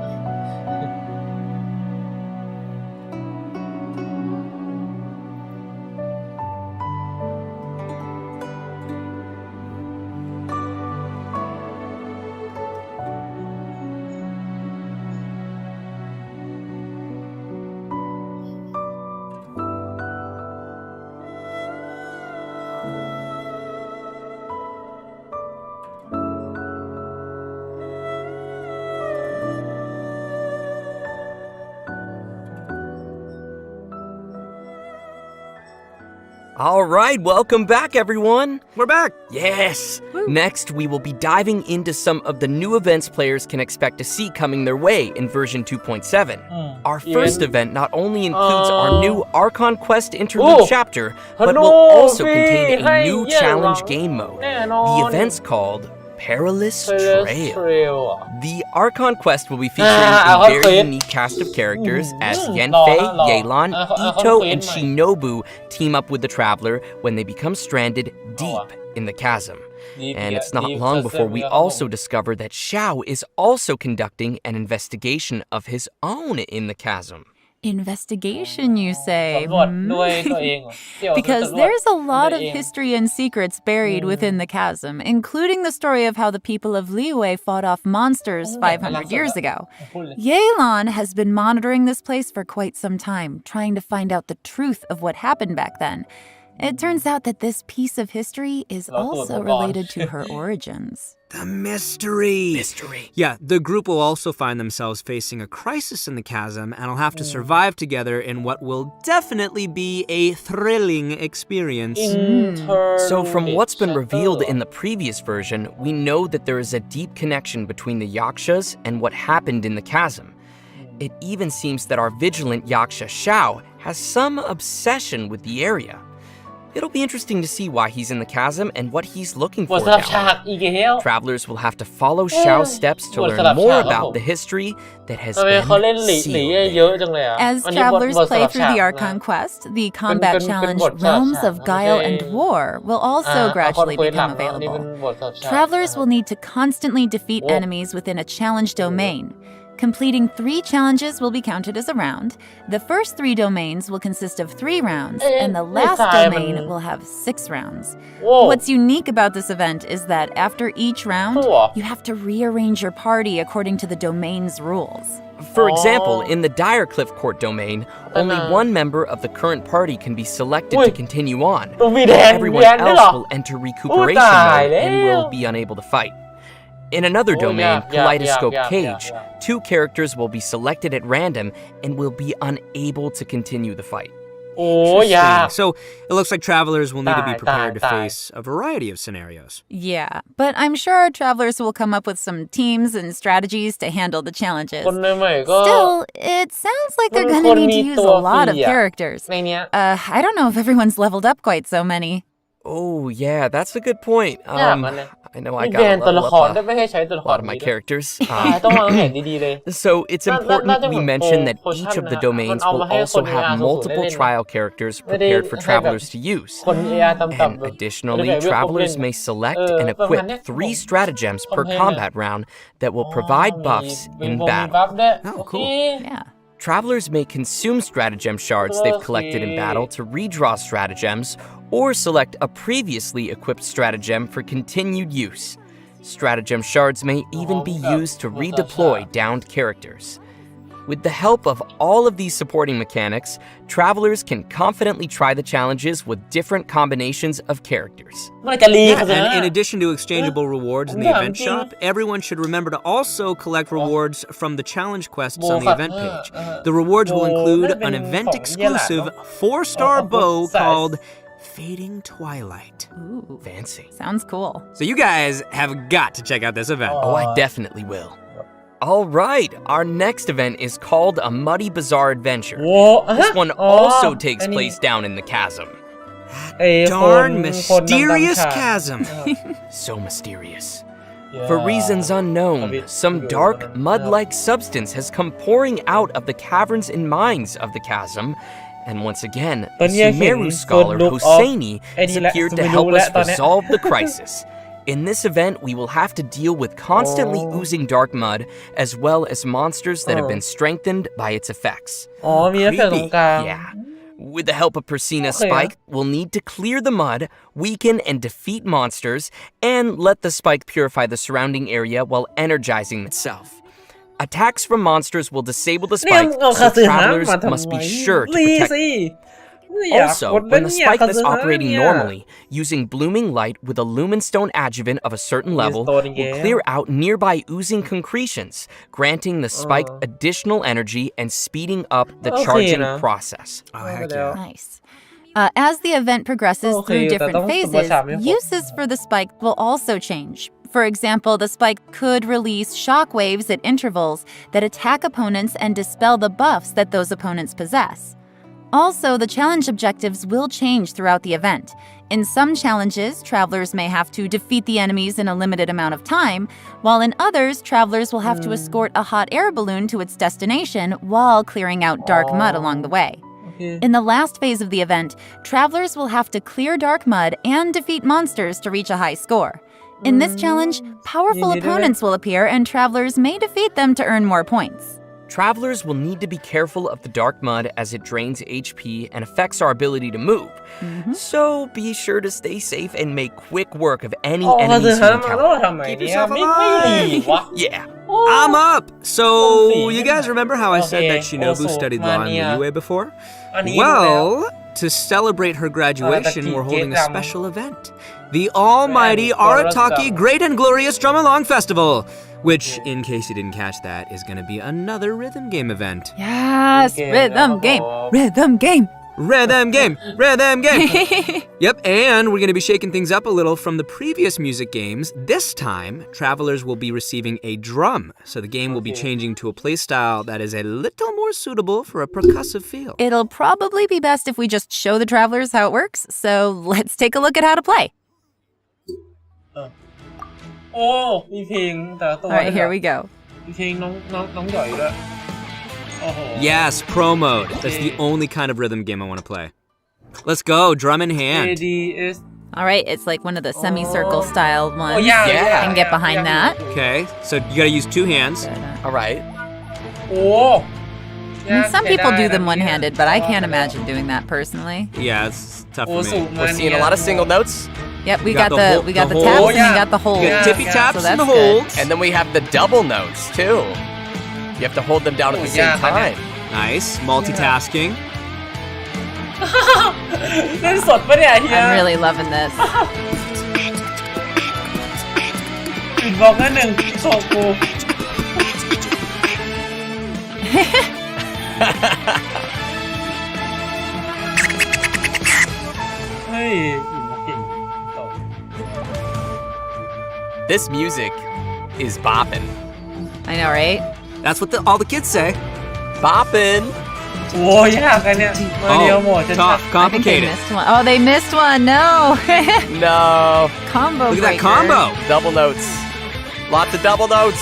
Speaker 2: All right, welcome back, everyone.
Speaker 8: We're back!
Speaker 2: Yes. Next, we will be diving into some of the new events players can expect to see coming their way in version 2.7. Our first event not only includes our new Archon Quest interlude chapter, but will also contain a new challenge game mode. The event's called Perilous Trail. The Archon Quest will be featuring a very unique cast of characters as Yanfei, Yelan, Ito, and Shinobu team up with the Traveler when they become stranded deep in the chasm. And it's not long before we also discover that Xiao is also conducting an investigation of his own in the chasm.
Speaker 5: Investigation, you say?
Speaker 1: สำรวจด้วยตัวเองเหรอเกี่ยวกับ
Speaker 5: Because
Speaker 1: สำรวจ
Speaker 5: there's a lot of
Speaker 1: ด้วยตัวเอง
Speaker 5: history and secrets buried within the chasm, including the story of how the people of Liyue fought off monsters 500 years ago.
Speaker 1: พูดเลย
Speaker 5: Yelan has been monitoring this place for quite some time, trying to find out the truth of what happened back then. It turns out that this piece of history is also related to her origins.
Speaker 8: The mystery! Yeah, the group will also find themselves facing a crisis in the chasm and will have to survive together in what will definitely be a thrilling experience.
Speaker 2: So from what's been revealed in the previous version, we know that there is a deep connection between the Yakshas and what happened in the chasm. It even seems that our vigilant Yaksha Xiao has some obsession with the area. It'll be interesting to see why he's in the chasm and what he's looking
Speaker 1: บท
Speaker 2: for
Speaker 1: สลับ
Speaker 2: down
Speaker 1: ฉาก
Speaker 2: there.
Speaker 1: อีกแล้ว
Speaker 2: Travelers will have to follow Xiao's steps to
Speaker 1: บท
Speaker 2: learn
Speaker 1: สลับ
Speaker 2: more
Speaker 1: ฉากครับ
Speaker 2: about
Speaker 1: ผม
Speaker 2: the history that has
Speaker 1: ทำไม
Speaker 2: been
Speaker 1: เขาเล่นหลี
Speaker 2: sealed
Speaker 1: เยอะ
Speaker 2: there.
Speaker 1: จังเลยอ่ะ
Speaker 5: As
Speaker 1: อันนี้บท
Speaker 5: travelers
Speaker 1: บทส
Speaker 5: play
Speaker 1: ลับ
Speaker 5: through
Speaker 1: ฉาก
Speaker 5: the
Speaker 1: นะ
Speaker 5: Archon quest, the combat challenge
Speaker 1: บทสลับ
Speaker 5: Realms
Speaker 1: ฉาก
Speaker 5: of
Speaker 1: ไม่
Speaker 5: Guile
Speaker 1: ใช่
Speaker 5: and War will also
Speaker 1: คอน
Speaker 5: gradually
Speaker 1: เควสหลัก
Speaker 5: become
Speaker 1: เนอะอันนี้เป็น
Speaker 5: available.
Speaker 1: บทสลับฉาก
Speaker 5: Travelers will need to constantly defeat
Speaker 1: โอ้
Speaker 5: enemies within a challenge domain. Completing 3 challenges will be counted as a round. The first 3 domains will consist of 3 rounds, and the last domain will have 6 rounds.
Speaker 1: โอ้
Speaker 5: What's unique about this event is that after each round,
Speaker 1: โอ้
Speaker 5: you have to rearrange your party according to the domain's rules.
Speaker 2: For
Speaker 1: Oh.
Speaker 2: example, in the Direcliff Court domain, only
Speaker 1: Uh-huh.
Speaker 2: one member of the current party can be selected to
Speaker 1: Ui.
Speaker 2: continue on.
Speaker 1: ต้องมีแดน
Speaker 2: Everyone
Speaker 1: เวียนด้วยเหรอ
Speaker 2: else will enter recuperation
Speaker 1: tải
Speaker 2: mode and
Speaker 1: léo.
Speaker 2: will be unable to fight. In another
Speaker 1: Oh,
Speaker 2: domain,
Speaker 1: yeah,
Speaker 2: Kaleidoscope
Speaker 1: yeah,
Speaker 2: Cage,
Speaker 1: yeah.
Speaker 2: 2 characters will be selected at random and will be unable to continue the fight.
Speaker 1: โอ้
Speaker 8: Interesting.
Speaker 1: ยาก
Speaker 8: So it looks like travelers will need to be
Speaker 1: Die,
Speaker 8: prepared to
Speaker 1: die, die.
Speaker 8: face a variety of scenarios.
Speaker 5: Yeah, but I'm sure our travelers will come up with some teams and strategies to handle the challenges.
Speaker 1: คนใหม่ๆก็
Speaker 5: Still, it sounds like they're
Speaker 1: มัน
Speaker 5: gonna
Speaker 1: ควร
Speaker 5: need
Speaker 1: มี
Speaker 5: to use
Speaker 1: ตัว
Speaker 5: a lot
Speaker 1: ฟ
Speaker 5: of
Speaker 1: รีอะ
Speaker 5: characters.
Speaker 1: ในเนี้ย
Speaker 5: I don't know if everyone's leveled up quite so many.
Speaker 2: Oh, yeah, that's a good point.
Speaker 1: ยากมันนะ
Speaker 2: I know
Speaker 1: มี
Speaker 2: I
Speaker 1: แบน
Speaker 2: got
Speaker 1: ตัวละ
Speaker 2: level
Speaker 1: คร
Speaker 2: up
Speaker 1: ได้ไม่ให้ใช้ตัวละ
Speaker 2: a
Speaker 1: คร
Speaker 2: lot of my
Speaker 1: นี้ด้วย
Speaker 2: characters.
Speaker 1: ต้องวางแผนดีๆเลย
Speaker 2: So it's important we mention that each of the
Speaker 1: มัน
Speaker 2: domains
Speaker 1: เอา
Speaker 2: will
Speaker 1: มาให้คน
Speaker 2: also have
Speaker 1: AR
Speaker 2: multiple
Speaker 1: เล่น
Speaker 2: trial characters
Speaker 1: ไม่ได้
Speaker 2: prepared for
Speaker 1: ให้แบบ
Speaker 2: travelers to use.
Speaker 1: คน AR ต่ำ
Speaker 2: And
Speaker 1: ๆแบบ
Speaker 2: additionally,
Speaker 1: แบบ
Speaker 2: travelers
Speaker 1: เล่น
Speaker 2: may select and
Speaker 1: ประมาณเนี้ย
Speaker 2: equip 3 stratagems per
Speaker 1: ผมเห็น
Speaker 2: combat round that will provide
Speaker 1: มี
Speaker 2: buffs
Speaker 1: มี
Speaker 2: in
Speaker 1: วงมี
Speaker 2: battle.
Speaker 1: บัฟด้วย
Speaker 8: Oh,
Speaker 1: โอเค
Speaker 8: cool.
Speaker 5: Yeah.
Speaker 2: Travelers may consume stratagem shards they've collected in
Speaker 1: Okay.
Speaker 2: battle to redraw stratagems, or select a previously equipped stratagem for continued use. Stratagem shards may even be used to redeploy downed characters. With the help of all of these supporting mechanics, travelers can confidently try the challenges with different combinations of characters.
Speaker 1: เมื่อไหร่จะรีกัน
Speaker 8: And in addition to exchangeable rewards in the event shop, everyone should remember to also collect rewards from the challenge quests on the event page. The rewards will include an event-exclusive 4-star bow called Fading Twilight.
Speaker 5: Ooh,
Speaker 2: Fancy.
Speaker 5: sounds cool.
Speaker 8: So you guys have got to check out this event.
Speaker 2: Oh, I definitely will. All right, our next event is called a Muddy Bazaar Adventure.
Speaker 1: โอ้
Speaker 2: This one
Speaker 1: อ๋อ
Speaker 2: also takes
Speaker 1: อันนี้
Speaker 2: place down in the chasm.
Speaker 1: ไอ้คน
Speaker 8: Darn
Speaker 1: คนดำๆ
Speaker 8: mysterious
Speaker 1: ฉาก
Speaker 8: chasm.
Speaker 2: So mysterious.
Speaker 1: Yeah.
Speaker 2: For reasons
Speaker 1: A
Speaker 2: unknown,
Speaker 1: bit
Speaker 2: some
Speaker 1: weird,
Speaker 2: dark,
Speaker 1: yeah.
Speaker 2: mud-like substance has come pouring out of the caverns and mines of the chasm. And once again,
Speaker 1: ตอน
Speaker 2: the
Speaker 1: นี้เห็น
Speaker 2: Sumeru scholar
Speaker 1: Good Look of
Speaker 2: Hosseini
Speaker 1: ไอ้
Speaker 2: has
Speaker 1: นี่แหละ
Speaker 2: appeared to
Speaker 1: ไม่
Speaker 2: help
Speaker 1: รู้แล้ว
Speaker 2: us
Speaker 1: ตอนเนี้ย
Speaker 2: resolve the crisis. In this event, we will have to deal with constantly
Speaker 1: Oh.
Speaker 2: oozing dark mud, as well as monsters that have
Speaker 1: Oh.
Speaker 2: been strengthened by its effects.
Speaker 1: อ๋อมีเอฟเฟกต์ตรงกลาง
Speaker 2: Yeah. With the help of Persina's
Speaker 1: Okay,
Speaker 2: spike, we'll need to clear the mud, weaken and defeat monsters, and let the spike purify the surrounding area while energizing itself. Attacks from monsters will disable the
Speaker 1: เนี่ย
Speaker 2: spike,
Speaker 1: เอาคา
Speaker 2: so
Speaker 1: ซึฮะ
Speaker 2: travelers
Speaker 1: มาทำ
Speaker 2: must
Speaker 1: ไม
Speaker 2: be sure to
Speaker 1: รี
Speaker 2: protect
Speaker 1: สิ
Speaker 2: it.
Speaker 1: อยาก
Speaker 2: Also,
Speaker 1: กด
Speaker 2: when the
Speaker 1: เนี่ย
Speaker 2: spike
Speaker 1: คา
Speaker 2: is
Speaker 1: ซึฮะ
Speaker 2: operating
Speaker 1: เนี่ย
Speaker 2: normally, using blooming light with a lumenstone adjuvant of a certain level
Speaker 1: Stone
Speaker 2: will
Speaker 1: again.
Speaker 2: clear out nearby oozing concretions, granting the spike additional energy and speeding up the
Speaker 1: Okay
Speaker 2: charging
Speaker 1: นะ
Speaker 2: process.
Speaker 8: Oh, heck yeah.
Speaker 5: Nice. As the event progresses
Speaker 1: Okay,
Speaker 5: through
Speaker 1: แต่
Speaker 5: different
Speaker 1: ต้อง
Speaker 5: phases,
Speaker 1: ฉากไม่ครบ
Speaker 5: uses for the spike will also change. For example, the spike could release shock waves at intervals that attack opponents and dispel the buffs that those opponents possess. Also, the challenge objectives will change throughout the event. In some challenges, travelers may have to defeat the enemies in a limited amount of time, while in others, travelers will have to escort a hot air balloon to its destination while clearing out dark mud along the way. In the last phase of the event, travelers will have to clear dark mud and defeat monsters to reach a high score. In this challenge, powerful opponents will appear and travelers may defeat them to earn more points.
Speaker 2: Travelers will need to be careful of the dark mud as it drains HP and affects our ability to move. So be sure to stay safe and make quick work of any
Speaker 1: อ๋อคาซึ
Speaker 2: enemies
Speaker 1: ฮะ
Speaker 2: you
Speaker 1: มาแล้ว
Speaker 2: encounter.
Speaker 1: ทำไม
Speaker 8: Keep
Speaker 1: เนี่ย
Speaker 8: yourself
Speaker 1: ไม่
Speaker 8: alive.
Speaker 1: รีวะ
Speaker 2: Yeah.
Speaker 8: I'm up! So,
Speaker 1: see.
Speaker 8: you guys remember how I said
Speaker 1: Okay,
Speaker 8: that Shinobu
Speaker 1: also
Speaker 8: studied law in the
Speaker 1: Mania.
Speaker 8: UA before?
Speaker 1: อันนี้รู้แล้ว
Speaker 8: Well, to celebrate her graduation,
Speaker 1: Arataki
Speaker 8: we're holding a
Speaker 1: Getam.
Speaker 8: special event. The almighty
Speaker 1: Man,
Speaker 8: Arataki
Speaker 1: Arataki.
Speaker 8: Great and Glorious Drum Along Festival, which, in case you didn't catch that, is going to be another rhythm game event.
Speaker 5: Yes,
Speaker 1: Okay,
Speaker 5: rhythm
Speaker 1: now
Speaker 5: game,
Speaker 1: for-
Speaker 5: rhythm game.
Speaker 8: Rhythm game! Rhythm game! Yep, and we're going to be shaking things up a little from the previous music games. This time, travelers will be receiving a drum, so the game will be changing to a playstyle that is a little more suitable for a percussive feel.
Speaker 5: It'll probably be best if we just show the travelers how it works, so let's take a look at how to play.
Speaker 1: โอ้มีเพลงแต่ละตัว
Speaker 5: Alright, here we go.
Speaker 1: มีเพลงน้องหย่อยด้วย
Speaker 8: Yes, pro mode. That's the only kind of rhythm game I want to play. Let's go, drum in hand.
Speaker 1: ADS
Speaker 5: Alright, it's like one of the semicircle style ones.
Speaker 1: Oh, yeah,
Speaker 2: yeah.
Speaker 5: I can get behind that.
Speaker 8: Okay, so you gotta use 2 hands.
Speaker 2: All right.
Speaker 1: โอ้
Speaker 5: I mean, some people do them one-handed, but I can't imagine doing that personally.
Speaker 8: Yeah, it's tough for me.
Speaker 2: We're seeing a lot of single notes.
Speaker 5: Yep, we
Speaker 8: You
Speaker 5: got
Speaker 8: got
Speaker 5: the
Speaker 8: the
Speaker 5: taps
Speaker 8: hold.
Speaker 5: and we got the hold.
Speaker 8: You got tippy taps
Speaker 5: so
Speaker 8: and
Speaker 5: that's
Speaker 8: the
Speaker 5: good.
Speaker 8: holds.
Speaker 2: And then we have the double notes, too. You have to hold them down at the same time.
Speaker 8: Nice, multitasking.
Speaker 1: เล่นสดปะเนี่ยเฮีย
Speaker 5: I'm really loving this.
Speaker 1: ปิดบล็อกนั่นหนึ่งโชว์กูเฮ้ยเก่ง
Speaker 2: This music is bopping.
Speaker 5: I know, right?
Speaker 8: That's what all the kids say.
Speaker 2: Bopping.
Speaker 1: โอ้ยากอันเนี้ยมาเดียวหมดจะชัด
Speaker 8: tough,
Speaker 5: I think they
Speaker 8: complicated.
Speaker 5: missed one. Oh, they missed one. No.
Speaker 2: No.
Speaker 5: Combo
Speaker 8: Look at that
Speaker 5: breaker.
Speaker 8: combo.
Speaker 2: Double notes. Lots of double notes.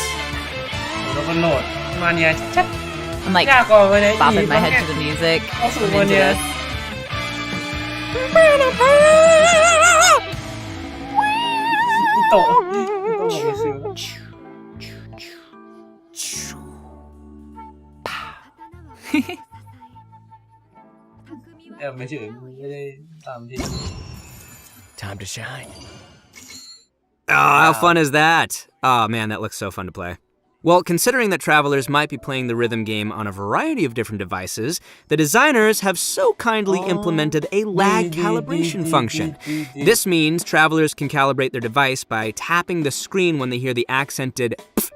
Speaker 1: แล้วก็โหลดมาเนียชัด
Speaker 5: I'm like
Speaker 1: ยากกว่ามาเนีย
Speaker 5: bopping my head to the music.
Speaker 1: เข้าสู่
Speaker 5: I'm
Speaker 1: มา
Speaker 5: into
Speaker 1: เนีย
Speaker 5: this.
Speaker 1: อิโตะอิโตะบอกเลยซิลแอบไม่เฉยไม่ได้ตามที่
Speaker 2: Time to shine.
Speaker 8: Oh, how fun is that? Oh man, that looks so fun to play. Well, considering that travelers might be playing the rhythm game on a variety of different devices, the designers have so kindly implemented a lag calibration function. This means travelers can calibrate their device by tapping the screen when they hear the accented pf,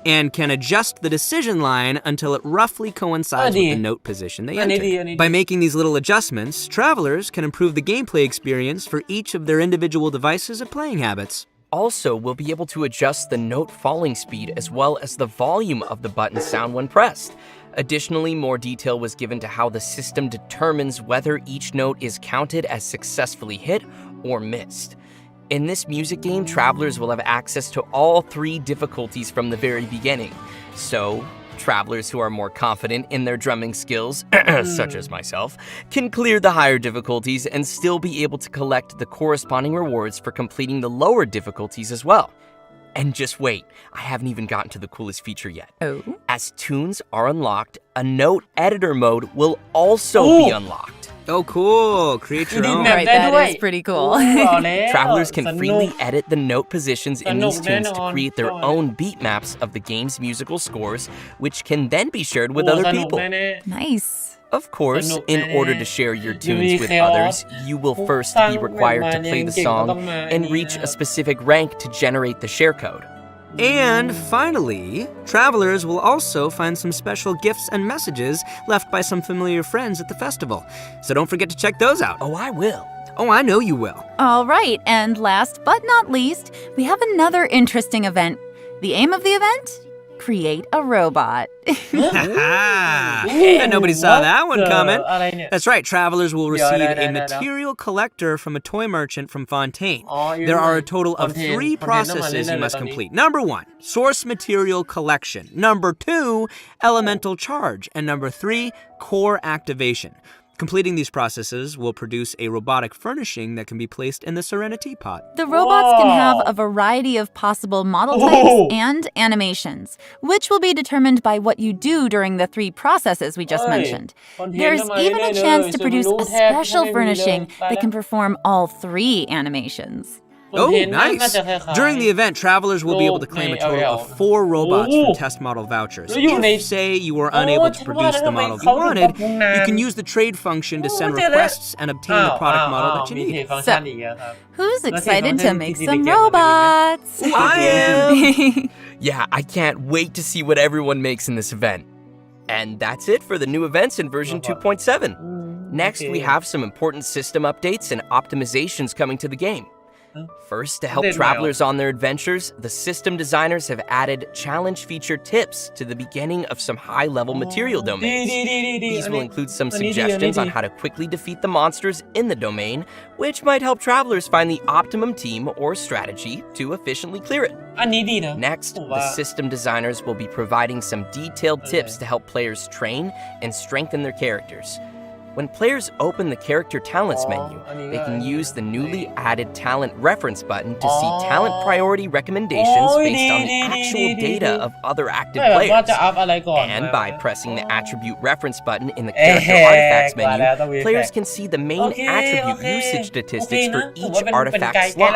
Speaker 8: and can adjust the decision line until it roughly coincides with the note position they enter. By making these little adjustments, travelers can improve the gameplay experience for each of their individual devices and playing habits.
Speaker 2: Also, we'll be able to adjust the note falling speed as well as the volume of the button sound when pressed. Additionally, more detail was given to how the system determines whether each note is counted as successfully hit or missed. In this music game, travelers will have access to all 3 difficulties from the very beginning. So, travelers who are more confident in their drumming skills, such as myself, can clear the higher difficulties and still be able to collect the corresponding rewards for completing the lower difficulties as well. And just wait, I haven't even gotten to the coolest feature yet.
Speaker 5: Oh.
Speaker 2: As tunes are unlocked, a note editor mode will also be unlocked.
Speaker 8: Oh, cool. Create your own.
Speaker 5: Alright, that is pretty cool.
Speaker 2: Travelers can freely edit the note positions in these tunes to create their own beat maps of the game's musical scores, which can then be shared with other people.
Speaker 5: Nice.
Speaker 2: Of course, in order to share your tunes with others, you will first be required to play the song and reach a specific rank to generate the share code.
Speaker 8: And finally, travelers will also find some special gifts and messages left by some familiar friends at the festival. So don't forget to check those out.
Speaker 2: Oh, I will.
Speaker 8: Oh, I know you will.
Speaker 5: All right, and last but not least, we have another interesting event. The aim of the event? Create a robot.
Speaker 8: And nobody saw that one coming. That's right, travelers will receive a material collector from a toy merchant from Fontaine. There are a total of 3 processes you must complete. Number 1, source material collection. Number 2, elemental charge. And number 3, core activation. Completing these processes will produce a robotic furnishing that can be placed in the Serenity Pot.
Speaker 5: The robots can have a variety of possible model types and animations, which will be determined by what you do during the 3 processes we just mentioned. There's even a chance to produce a special furnishing that can perform all 3 animations.
Speaker 8: Oh, nice. During the event, travelers will be able to claim a total of 4 robots from test model vouchers. If, say, you were unable to produce the model you wanted, you can use the trade function to send requests and obtain the product model that you need.
Speaker 5: So, who's excited to make some robots?
Speaker 8: I am!
Speaker 2: Yeah, I can't wait to see what everyone makes in this event. And that's it for the new events in version 2.7. Next, we have some important system updates and optimizations coming to the game. First, to help travelers on their adventures, the system designers have added challenge feature tips to the beginning of some high-level material domains. These will include some suggestions on how to quickly defeat the monsters in the domain, which might help travelers find the optimum team or strategy to efficiently clear it. Next, the system designers will be providing some detailed tips to help players train and strengthen their characters. When players open the Character Talents menu, they can use the newly added Talent Reference button to see talent priority recommendations based on the actual data of other active players. And by pressing the Attribute Reference button in the Character Artifacts menu, players can see the main attribute usage statistics for each artifact slot.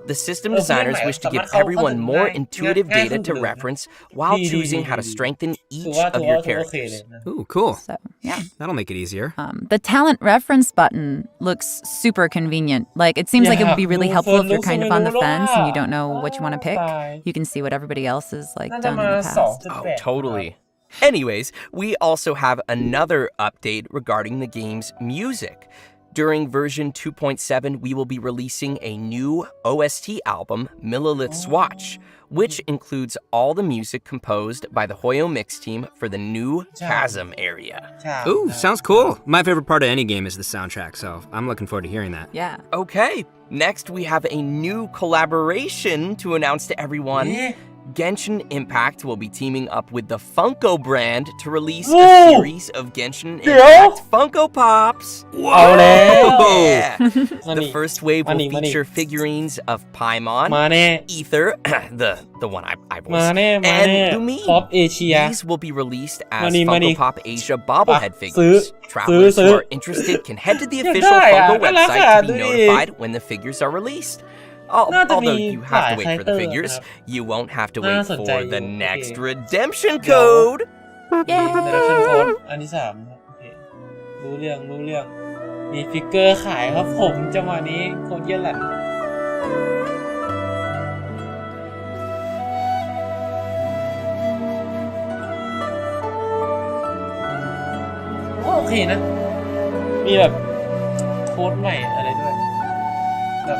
Speaker 2: The system designers wish to give everyone more intuitive data to reference while choosing how to strengthen each of your characters.
Speaker 8: Ooh, cool.
Speaker 5: So, yeah.
Speaker 8: That'll make it easier.
Speaker 5: The talent reference button looks super convenient. Like, it seems like it would be really helpful if you're kind of on the fence and you don't know what you want to pick. You can see what everybody else has, like, done in the past.
Speaker 2: Oh, totally. Anyways, we also have another update regarding the game's music. During version 2.7, we will be releasing a new OST album, Millilith Swatch, which includes all the music composed by the Hoyo Mix team for the new Chasm area.
Speaker 8: Ooh, sounds cool. My favorite part of any game is the soundtrack, so I'm looking forward to hearing that.
Speaker 5: Yeah.
Speaker 2: Okay, next we have a new collaboration to announce to everyone. Genshin Impact will be teaming up with the Funko brand to release a series of Genshin Impact Funko Pops.
Speaker 1: Whoa!
Speaker 2: Yeah. The first wave will feature figurines of Paimon, Ether, the one I voiced, and Lumi. These will be released as Funko Pop Asia bobblehead figures. Travelers who are interested can head to the official Funko website to be notified when the figures are released. Although you have to wait for the figures, you won't have to wait for the next redemption code.
Speaker 1: redemption code อันที่3ครับโอเครู้เรื่องมีฟิกเกอร์ขายครับผมจังหวะนี้โคตรเยี่ยหลันโอเคนะมีแบบโค้ดใหม่อะไรด้วยแบบ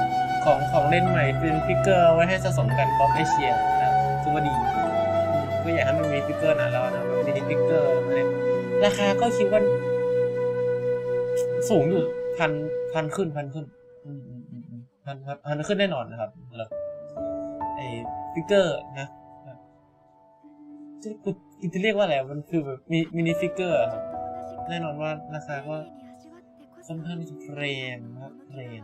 Speaker 1: ของเล่นใหม่เป็นฟิกเกอร์ไว้ให้สะสมกันป๊อปเอเชียนะคือว่าดีก็อยากให้มันมีฟิกเกอร์หนาแล้วนะแบบมินิฟิกเกอร์มาเล่นราคาก็คิดว่าสูงอยู่พันขึ้นพันขึ้นแน่นอนนะครับไอฟิกเกอร์นะจะเรียกว่าอะไรมันคือแบบมินิฟิกเกอร์ครับแน่นอนว่าราคาก็ค่อนข้างแรงนะครับแรง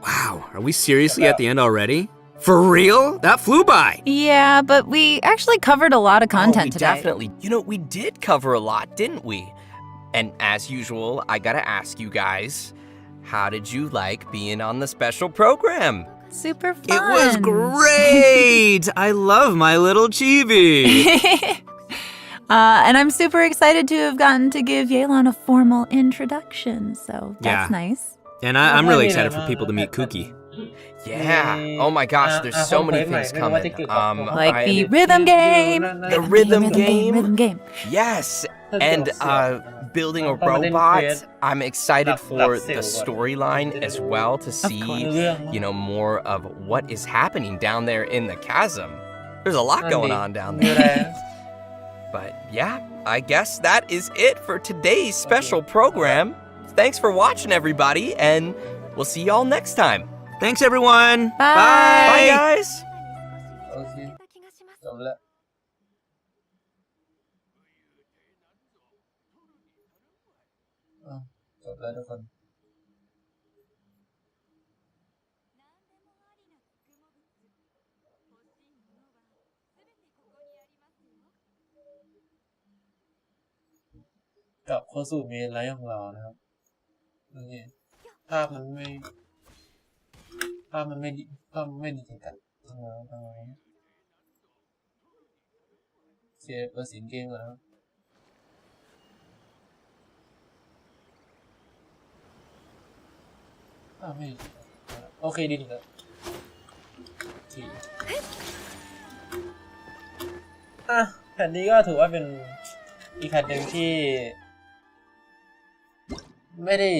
Speaker 8: Wow, are we seriously at the end already? For real? That flew by!
Speaker 5: Yeah, but we actually covered a lot of content today.
Speaker 2: Definitely. You know, we did cover a lot, didn't we? And as usual, I gotta ask you guys, how did you like being on the special program?
Speaker 5: Super fun.
Speaker 8: It was great! I love my little chibi!
Speaker 5: And I'm super excited to have gotten to give Yelan a formal introduction, so that's nice.
Speaker 8: And I'm really excited for people to meet Kuki.
Speaker 2: Yeah. Oh my gosh, there's so many things coming.
Speaker 5: Like the rhythm game.
Speaker 2: The rhythm game.
Speaker 5: Rhythm game.
Speaker 2: Yes. And building a robot. I'm excited for the storyline as well to see, you know, more of what is happening down there in the chasm. There's a lot going on down there. But yeah, I guess that is it for today's special program. Thanks for watching, everybody, and we'll see y'all next time.
Speaker 8: Thanks, everyone.
Speaker 5: Bye.
Speaker 2: Bye, guys.
Speaker 1: โอเคจบแล้วทุกคนกลับเข้าสู่เมนไลฟ์ของเรานะครับนี่ภาพมันไม่ดีจริงกันทำไมเสียเปิดเสียงเกมก่อนนะครับ ไม่โอเคดีแล้วแผ่นนี้ก็ถือว่าเป็นอีกแผ่นหนึ่งที่ไม่ได้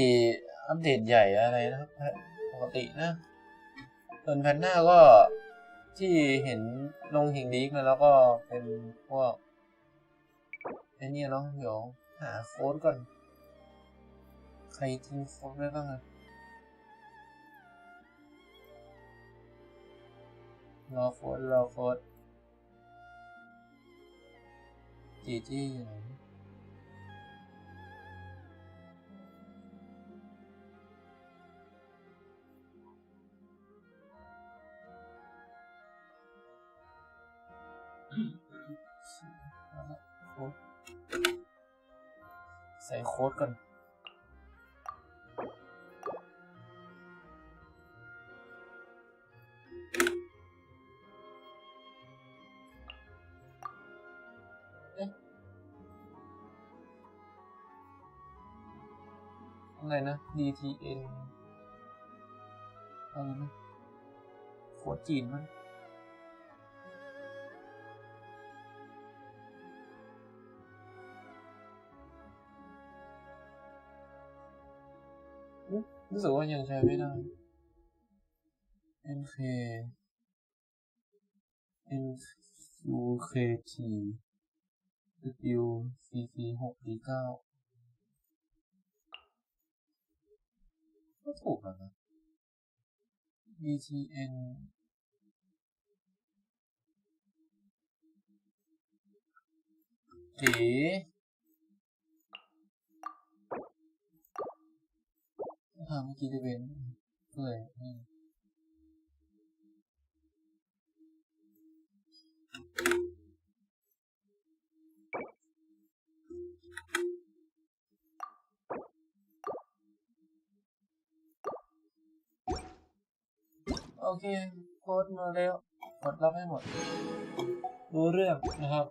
Speaker 1: อัปเดตใหญ่อะไรนะครับปกตินะส่วนแผ่นหน้าก็ที่เห็นลงหิงลีกมาแล้วก็เป็นพวกไอ้นี่เนาะเดี๋ยวหาโค้ดก่อนใครทิ้งโค้ดไว้บ้างอะรอโค้ดจีอยู่ไหนใส่โค้ดก่อนอะไรนะ DTN อะไรนะโค้ดจีนมั้งรู้สึกว่ายังใช้ไม่ได้ NQKT WCC6D9 ก็ถูกแล้วนะ DTN เมื่อกี้จะเป็นเลยโอเคโค้ดมาแล้วกดรับให้หมดรู้เรื่องนะครับ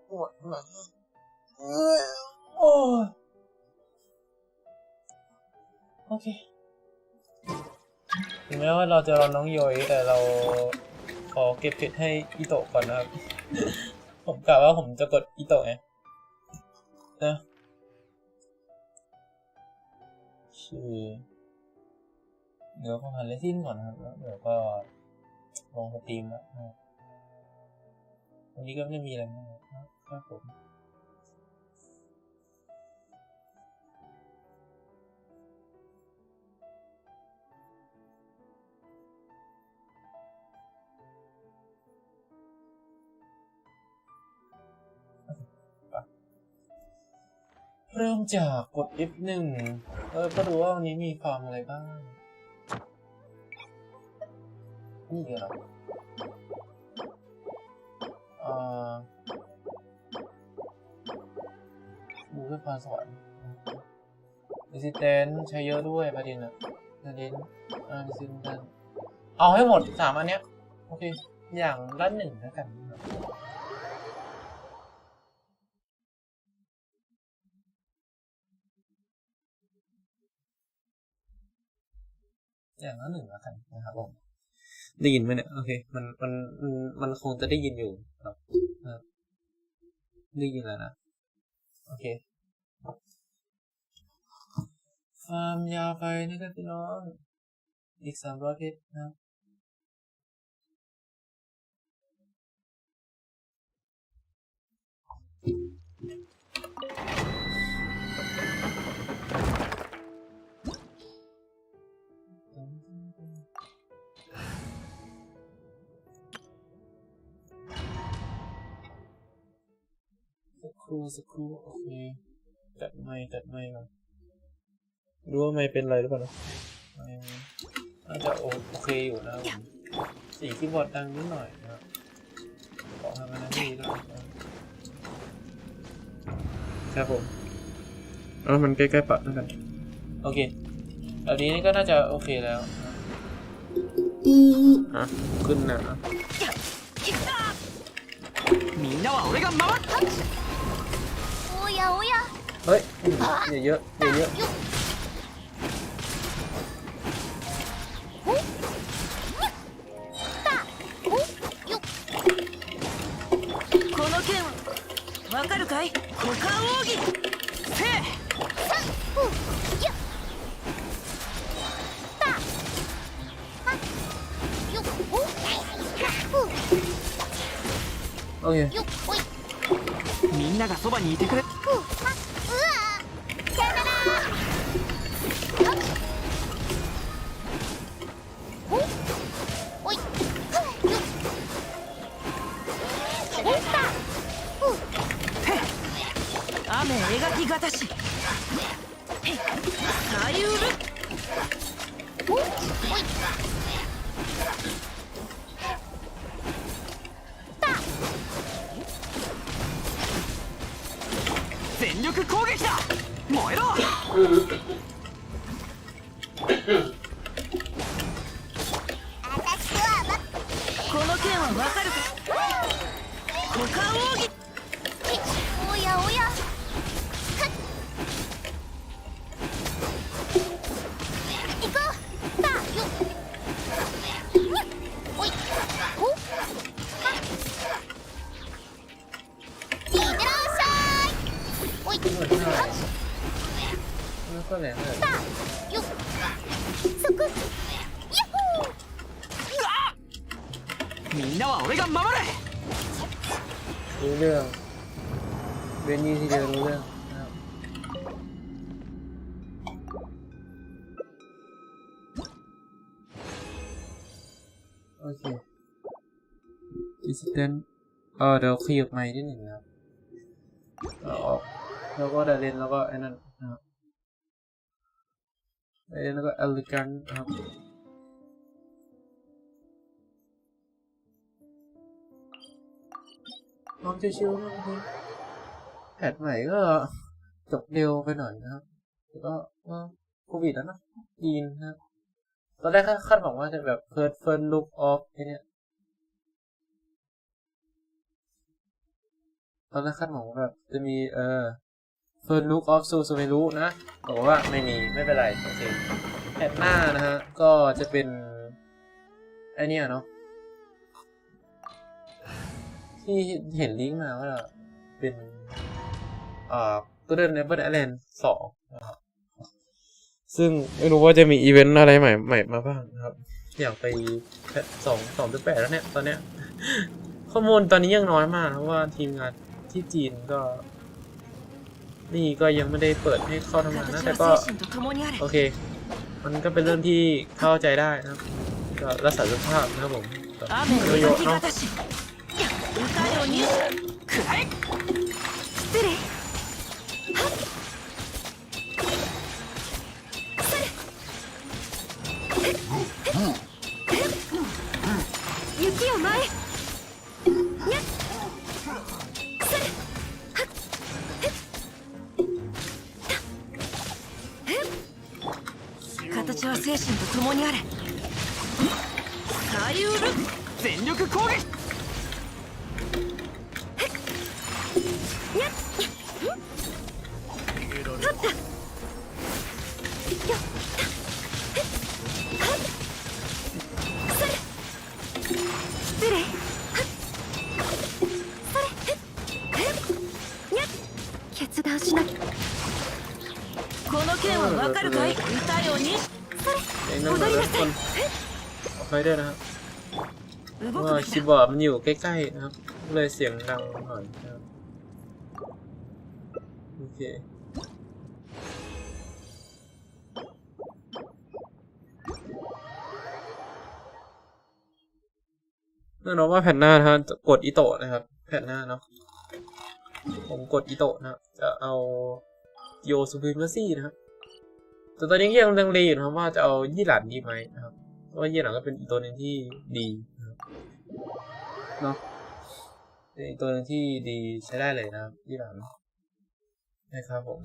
Speaker 1: ปวดหลังโอ้โอเคถึงแม้ว่าเราจะรอน้องโยยแต่เราขอเก็บเพชรให้อิโตะก่อนนะครับ ผมกะว่าผมจะกดอิโตะไงนะเดี๋ยวผมหันเลซินก่อนนะครับแล้วเดี๋ยวก็ลงสตรีมแล้ววันนี้ก็ไม่มีอะไรมากครับผมเริ่มจากกด F1 ก็ดูว่าวันนี้มีฟาร์มอะไรบ้างนี่เหรอดูเพื่อพรสวรรค์ Resistance ใช้เยอะด้วยประเด็นResistance เอาให้หมด3อันเนี้ยโอเคอย่างละ1แล้วกันอย่างละ1แล้วกันนะครับผมได้ยินไหมเนี่ยโอเคมันคงจะได้ยินอยู่ครับได้ยินแล้วนะโอเคฟาร์มยาวไปนะครับพี่น้องอีก300เพชรนะสักครู่โอเคจัดไม่ก่อนรู้ว่าไม่เป็นไรหรือเปล่านะน่าจะโอเคอยู่นะสีคีย์บอร์ดดังนิดหน่อยนะครับขอทำอะไรดีด้วยครับผมมันใกล้ๆปัดแล้วกันโอเคแบบนี้ก็น่าจะโอเคแล้วขึ้นนะเฮ้ยอย่าเยอะ
Speaker 5: かい股間奥義せい
Speaker 1: โอเค
Speaker 8: みんながそばにいてくれ
Speaker 5: 雨描きがたしさゆる
Speaker 8: 全力攻撃だ燃えろ
Speaker 5: この剣はわかるか股間奥義
Speaker 6: おやおや行こうさあよおいおいってらっしゃいおい
Speaker 1: แล้วก็แหลมเลย
Speaker 6: さあよそこヤッホー
Speaker 8: みんなは俺が守れ
Speaker 1: รู้เรื่องเบนนี่ที่เดียวรู้เรื่องนะครับโอเคดิสเทนเดี๋ยวขยับไมค์นิดหนึ่งนะครับเอาออกแล้วก็ดาเรนแล้วก็ไอ้นั่นนะครับดาเรนแล้วก็เอลิกันนะครับลองชิวๆนะครับแพทใหม่ก็จบเร็วไปหน่อยนะครับแล้วก็โควิดแล้วนะจีนนะครับตอนแรกคาดหวังว่าจะแบบเฟิร์นลุกออฟไอ้เนี่ยตอนแรกคาดหวังว่าแบบจะมีเฟิร์นลุกออฟซูไม่รู้นะบอกว่าไม่มีไม่เป็นไรโอเคแพทหน้านะฮะก็จะเป็นไอเนี่ยเนาะที่เห็นลิงก์มาว่าเป็นตัวเดินในเบอร์ไอแลนด์2นะครับซึ่งไม่รู้ว่าจะมีอีเวนต์อะไรใหม่มาบ้างนะครับอยากไปแพท2.8แล้วเนี่ยตอนเนี้ยข้อมูลตอนนี้ยังน้อยมากเพราะว่าทีมงานที่จีนก็นี่ก็ยังไม่ได้เปิดให้เข้าทำงานนะแต่ก็โอเคมันก็เป็นเรื่องที่เข้าใจได้นะครับก็รักษาสุขภาพนะครับผมโยเนาะ
Speaker 6: 失礼雪を前にゃっそれ
Speaker 5: 形は精神と共にあれさゆる
Speaker 8: 全力攻撃
Speaker 6: 決断しなきゃ
Speaker 5: この剣はわかるかい歌よに
Speaker 1: 踊りなさいใครด้วยนะครับว่าคีย์บอร์ดมันอยู่ใกล้ๆนะครับเลยเสียงดังหน่อยนะครับโอเคแน่นอนว่าแผ่นหน้านะฮะกดอิโตะนะครับแผ่นหน้าเนาะผมกดอิโตะนะครับจะเอาโยซูพรีมาซี่นะครับแต่ตอนนี้ยังลังเลอยู่นะครับว่าจะเอายี่หลันดีไหมนะครับเพราะว่ายี่หลันก็เป็นอีกตัวหนึ่งที่ดีนะครับเนาะเป็นอีกตัวหนึ่งที่ดีใช้ได้เลยนะครับยี่หลันนะครับผม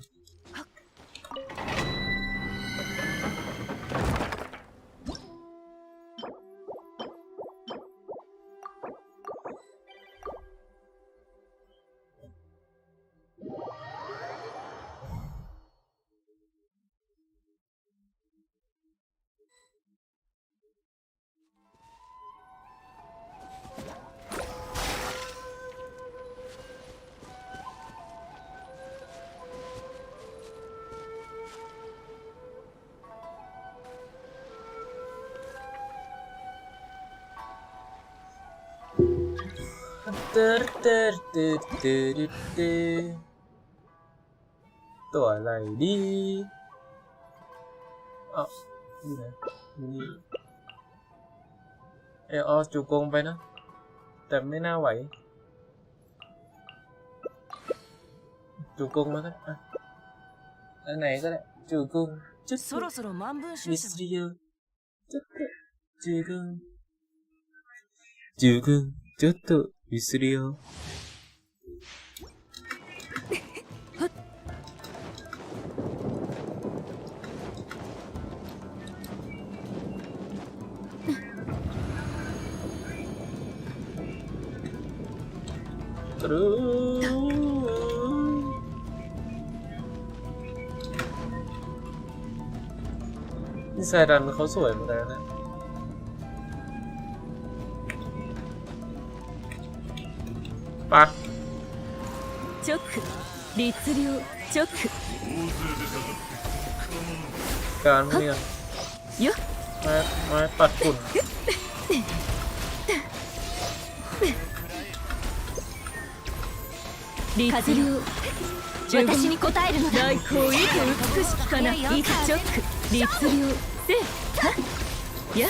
Speaker 1: ตัวอะไรดีอ้าวนี่ไงนี่เอาจูกงไปนะแต่ไม่น่าไหวจูกงแล้วกันอ่ะอันไหนก็ได้จูกงจุดมิสเรียจุดจูกงจุดมิสเรียนี่ไซรันเขาสวยเหมือนกันนะปะการเมืองมาปัดฝุ่น
Speaker 5: 私に答えるのだ。来光意図美しきかな。いざチョック律令せや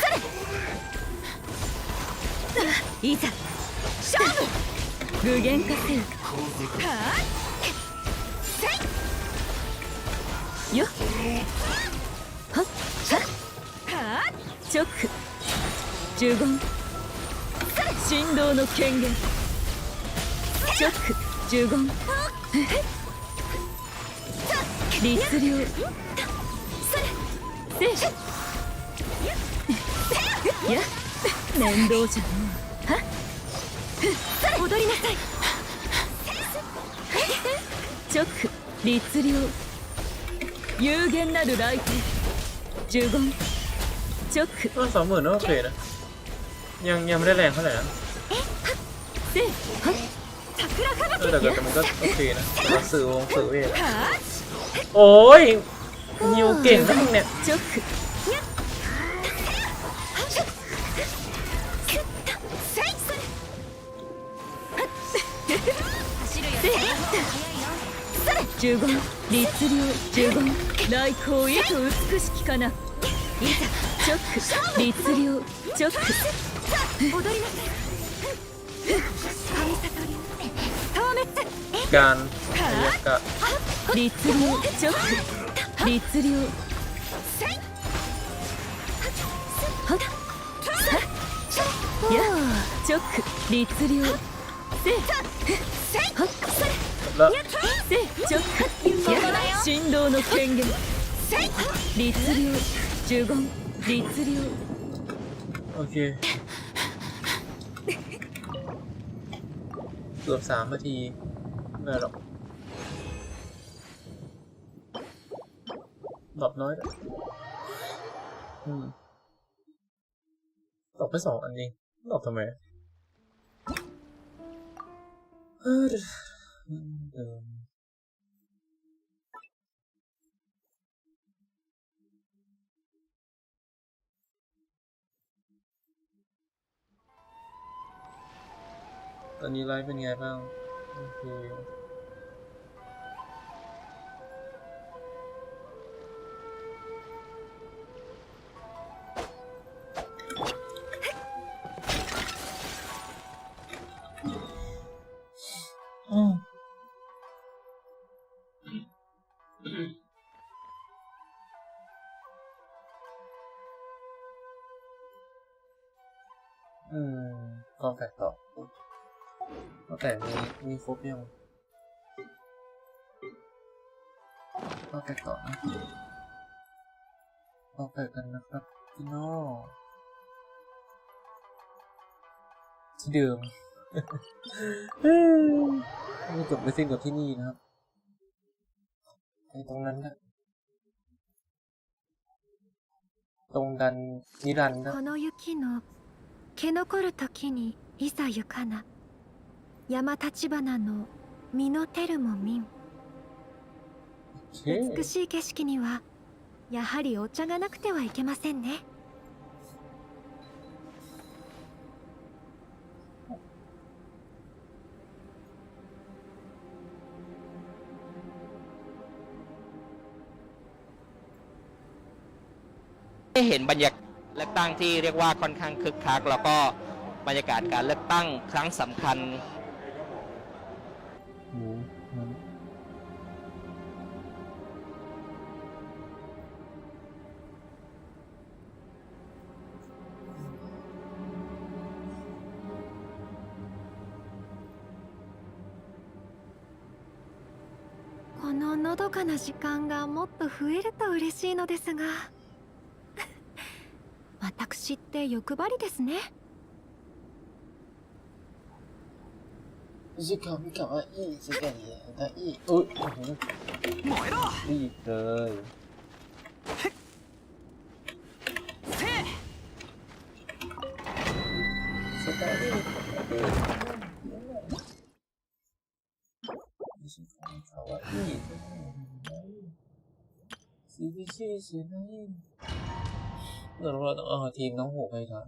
Speaker 5: いざ勝負具現化せよよはっチョック呪言振動の権限チョック呪言律令せや面倒じゃのは踊りなさいチョック律令有限なる来店呪言チョック
Speaker 1: ก็20,000ก็โอเคนะยังไม่ได้แรงเท่าไหร่นะแต่ก็มันก็โอเคนะสื่อเวทโอ้ยนิวเก่งทั้งเนี่ย
Speaker 5: 呪言律令呪言来光意図美しきかないざチョック律令チョック踊りなさい
Speaker 1: การกะ
Speaker 5: 律令チョック律令やチョック律令せ
Speaker 1: แล้ว
Speaker 5: チョックや振動の権限律令呪言律令
Speaker 1: โอเคเกือบ3 นาทีไม่หรอกดอกน้อยดอกไป2 อันเองดอกทำไมตอนนี้ไลฟ์เป็นไงบ้างโอเคกองแฟกต่อแต่มีครบยังกองแฟกต่อนะกองแฟกกันนะครับพี่น้องที่เดิมไม่จบไม่สิ้นกับที่นี่นะครับไอ้ตรงนั้นนะตรงดันนิรันดร์นะ
Speaker 6: 毛残る時にいざ行かな山立花の実のてるもみん美しい景色にはやはりお茶がなくてはいけませんね
Speaker 9: ได้เห็นบรรยากาศเลือกตั้งที่เรียกว่าค่อนข้างคึกคักแล้วก็บรรยากาศการเลือกตั้งครั้งสำคัญ
Speaker 6: こののどかな時間がもっと増えると嬉しいのですが私って欲張りですね。
Speaker 1: 時間見かわいい時間だいいおい燃えろいいเลย世界で時間かわいい厳しいしないなるほどทีมน้องหูไปแล้ว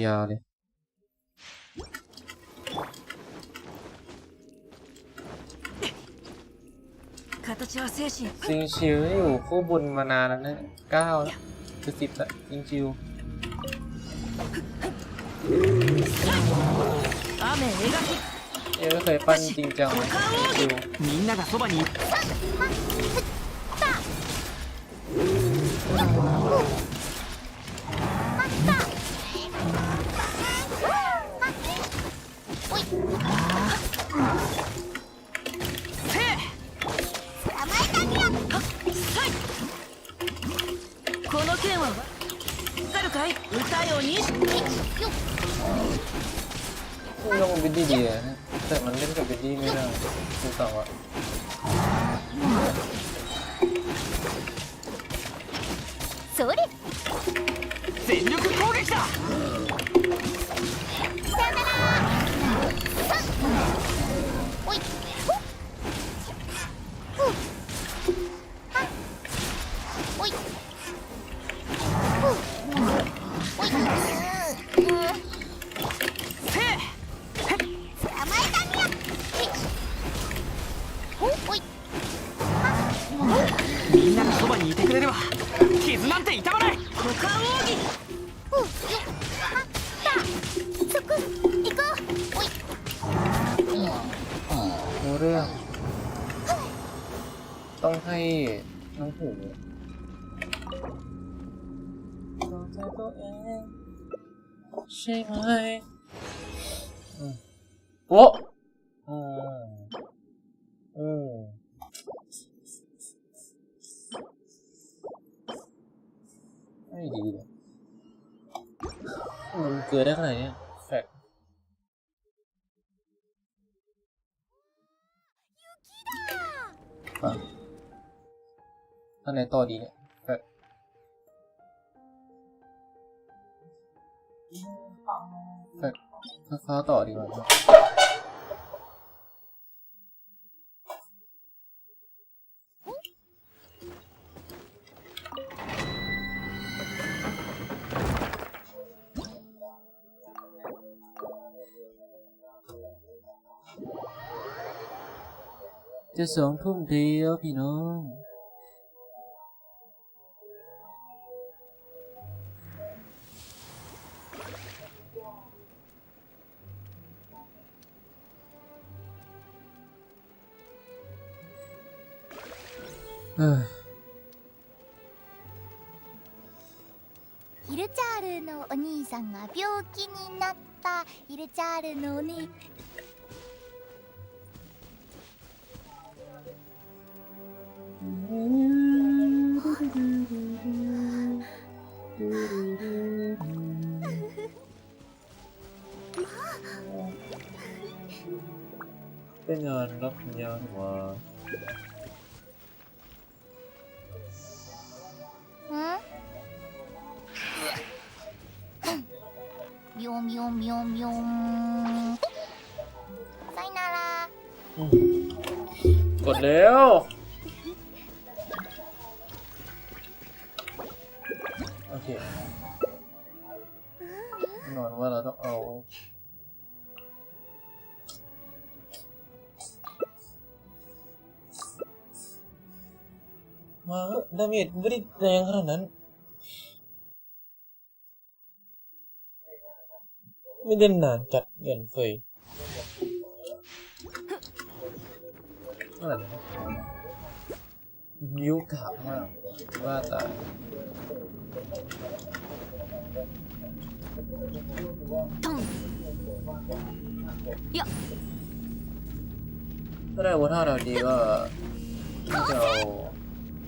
Speaker 1: ยาวๆเลยซิงชิวอยู่คู่บุญมานานแล้วเนี่ย9แล้วจะ10แล้วซิงชิวไม่เคยปั้นจริงจังเลยซิงชิวลงบิดดี้ดีนะแต่มันเล่นกับบิดดี้ไม่ได้ดูต่ออ่ะそれ全力攻撃ださよならおいおいおいみんながそばにいてくれれば傷なんて痛まない股間奥義そこ行こうおいเรื่องต้องให้น้องหูต้องใจตัวเองใช่ไหมโอ้ไม่ดีเลยมันเกิดได้ขนาดนี้แฟกอันไหนต่อดีเนี่ยแฟกฟ้าต่อดีกว่าจะ2 ทุ่มเดียวพี่น้อง
Speaker 10: ヒルチャールのお兄さんが病気になったヒルチャールのお兄เป็นงานรับปริญญาหรือว่าビョンビョンビョンビョンさよなら
Speaker 1: กดแล้วโอเคนอนว่าเราต้องเอา มาดาเมจไม่ได้แรงขนาดนั้นไม่เด่นนานจัดเงินเฟยอะไรนะยิ้วขาวมากว่าตายถ้าได้ว่าถ้าเราดีก็จะเอา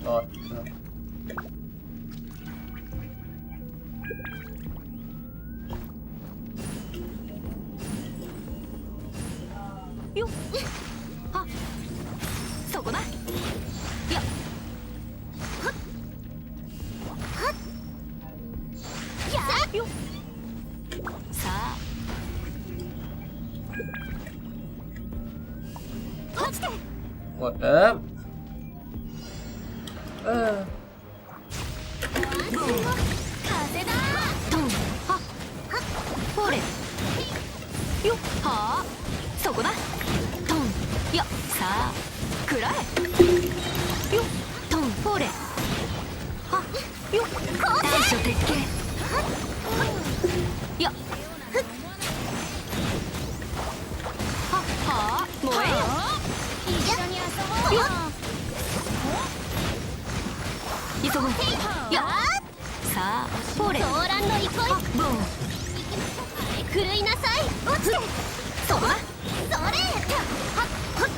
Speaker 1: รอดนะ
Speaker 6: よっあそこだよっはっはっやっよっさあ落ちて
Speaker 1: หมดแล้ว
Speaker 6: 風だドンはっはっほれよっはあそこだトンよっさあ食らえよっトンほれはっよっ短所鉄拳よっはっはあ燃えよ一緒に遊ぼうよっ急ごうよっさあほれ動乱の憩いボン狂いなさい落ちてそこだそれはっはっ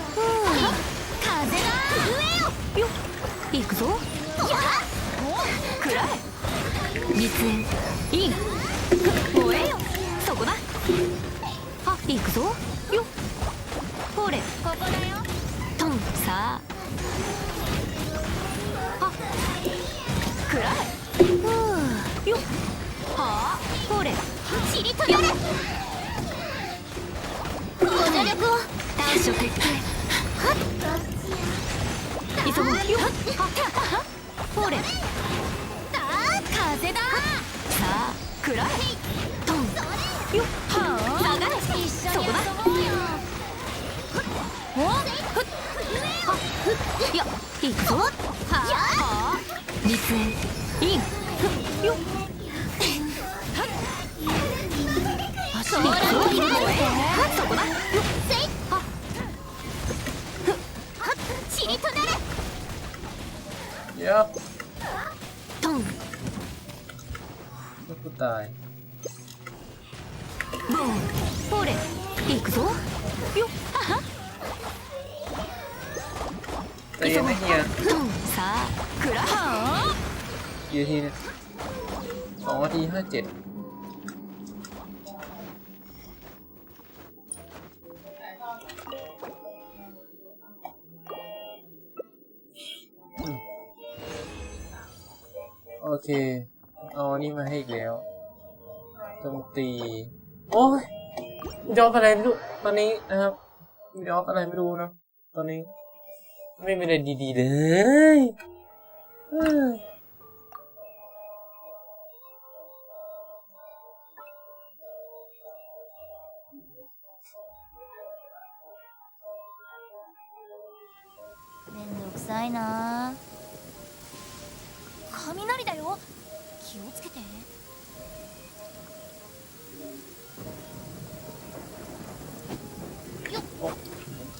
Speaker 6: 風だ上よよっ行くぞやっ食らえ実演いい燃えよそこだはっ行くぞよっほれここだよトンさあはっ食らえよっはあほれちりとやれご助力を短所鉄拳はっ急ごうよはっほれ風ださあ食らえトンよっはあ流れそこだおっふっはっよっ行くぞはあ実演いいふっよっそこだよっせいはっはっちりとなれ
Speaker 1: เดี๋ยว
Speaker 6: トン
Speaker 1: กูตาย
Speaker 6: ボンほれ行くぞよっはは
Speaker 1: แต่ยังไม่เฮีย
Speaker 6: トンさあくらは
Speaker 1: กี่นาทีเนี่ย2 นาที 57โอเคเอาอันนี้มาให้อีกแล้วโจมตีโอ้ยยอมอะไรไม่รู้ตอนนี้นะครับยอมอะไรไม่รู้นะตอนนี้ไม่มีอะไรดีๆเลย
Speaker 10: めんどくさいな雷だよ気をつけてよっ
Speaker 1: お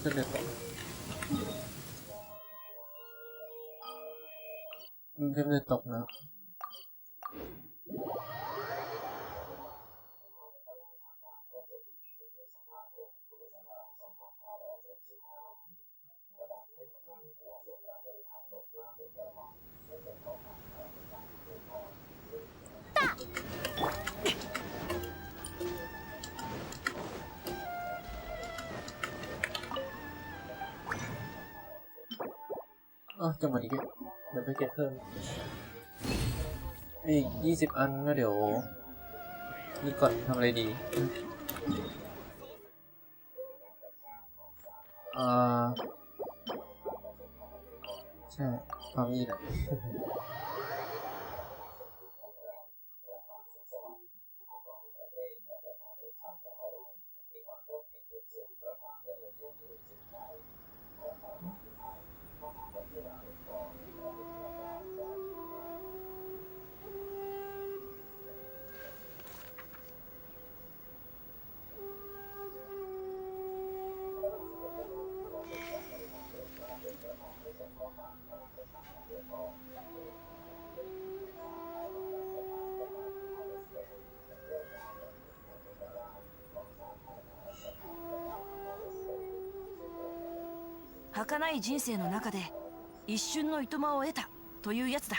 Speaker 1: ขึ้นเลยต่อขึ้นเลยตกนะจะหมดอีกแล้วเดี๋ยวไปเก็บเพิ่มอีก20 อันก็เดี๋ยวนี่ก่อนทำอะไรดีใช่ความนี้แหละ
Speaker 11: 儚い人生の中で一瞬のいとまを得たというやつだ。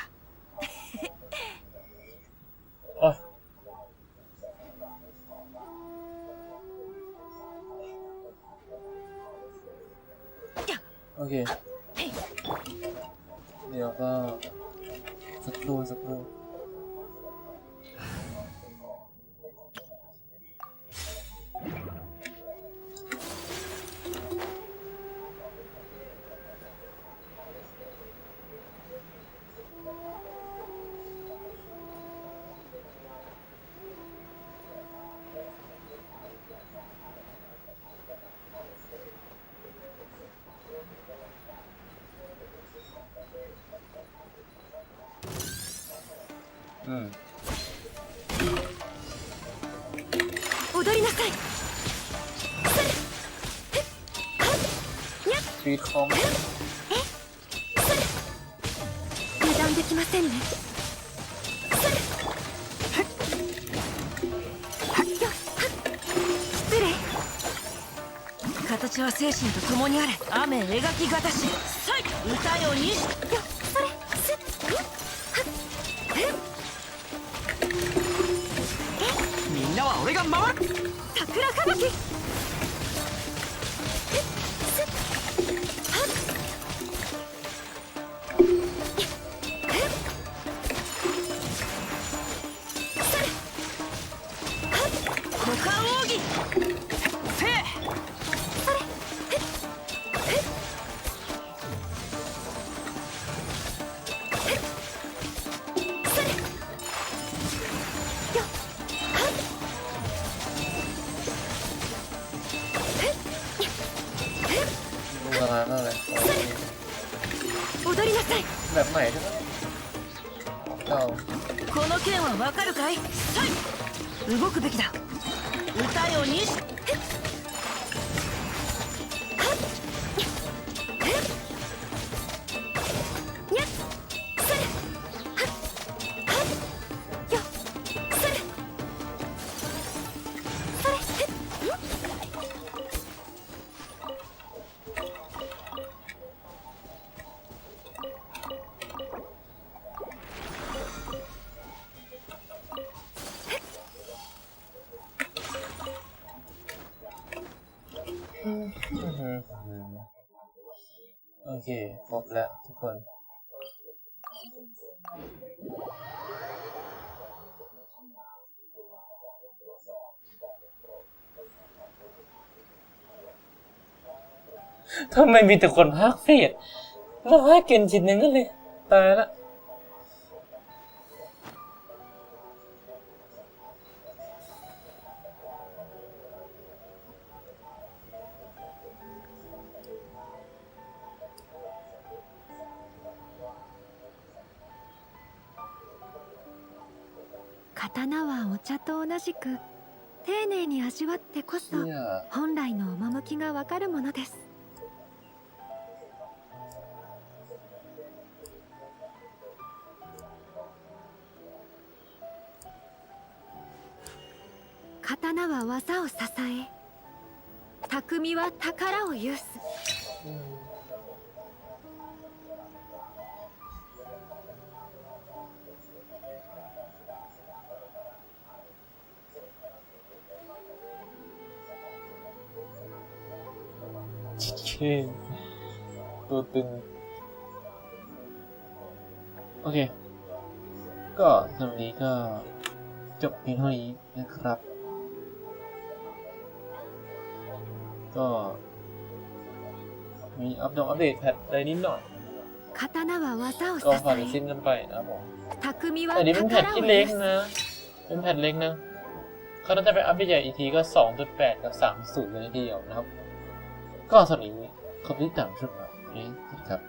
Speaker 1: あ、โอเคเดี๋ยวก็สักครู่
Speaker 11: 踊りなさい。
Speaker 1: ฟีดคอม
Speaker 11: 油断できませんね。失礼。形は精神と共にあれ。雨描きがたし。歌よにし。それ。みんなは俺が守る。桜吹雪。踊りなさい。
Speaker 1: แบบไหนใช่ไหมเก่า
Speaker 11: この剣はわかるかい？動くべきだ。歌よにし。
Speaker 1: โอเคครบแล้วทุกคนทำไมมีแต่คนภาคเฟดมาภาคเกนชินนึงกันเลยตายละ
Speaker 6: 刀はお茶と同じく丁寧に味わってこそ本来の趣がわかるものです。刀は技を支え、匠は宝を有す。
Speaker 1: ตัวตึงโอเคก็สำหรับนี้ก็จบเพียงเท่านี้นะครับก็มีอัปเดตแพทอะไรนิดหน่อยก็ผ่านสิ้นกันไปนะครับผมแต่นี้เป็นแพทที่เล็กนะเป็นแพทเล็กนะเขาน่าจะไปอัปเดตใหญ่อีกทีก็ 2.8 กับ 3.0 เลยทีเดียวนะครับก็สำหรับนี้ขอบคุณที่ติดตามชมครับ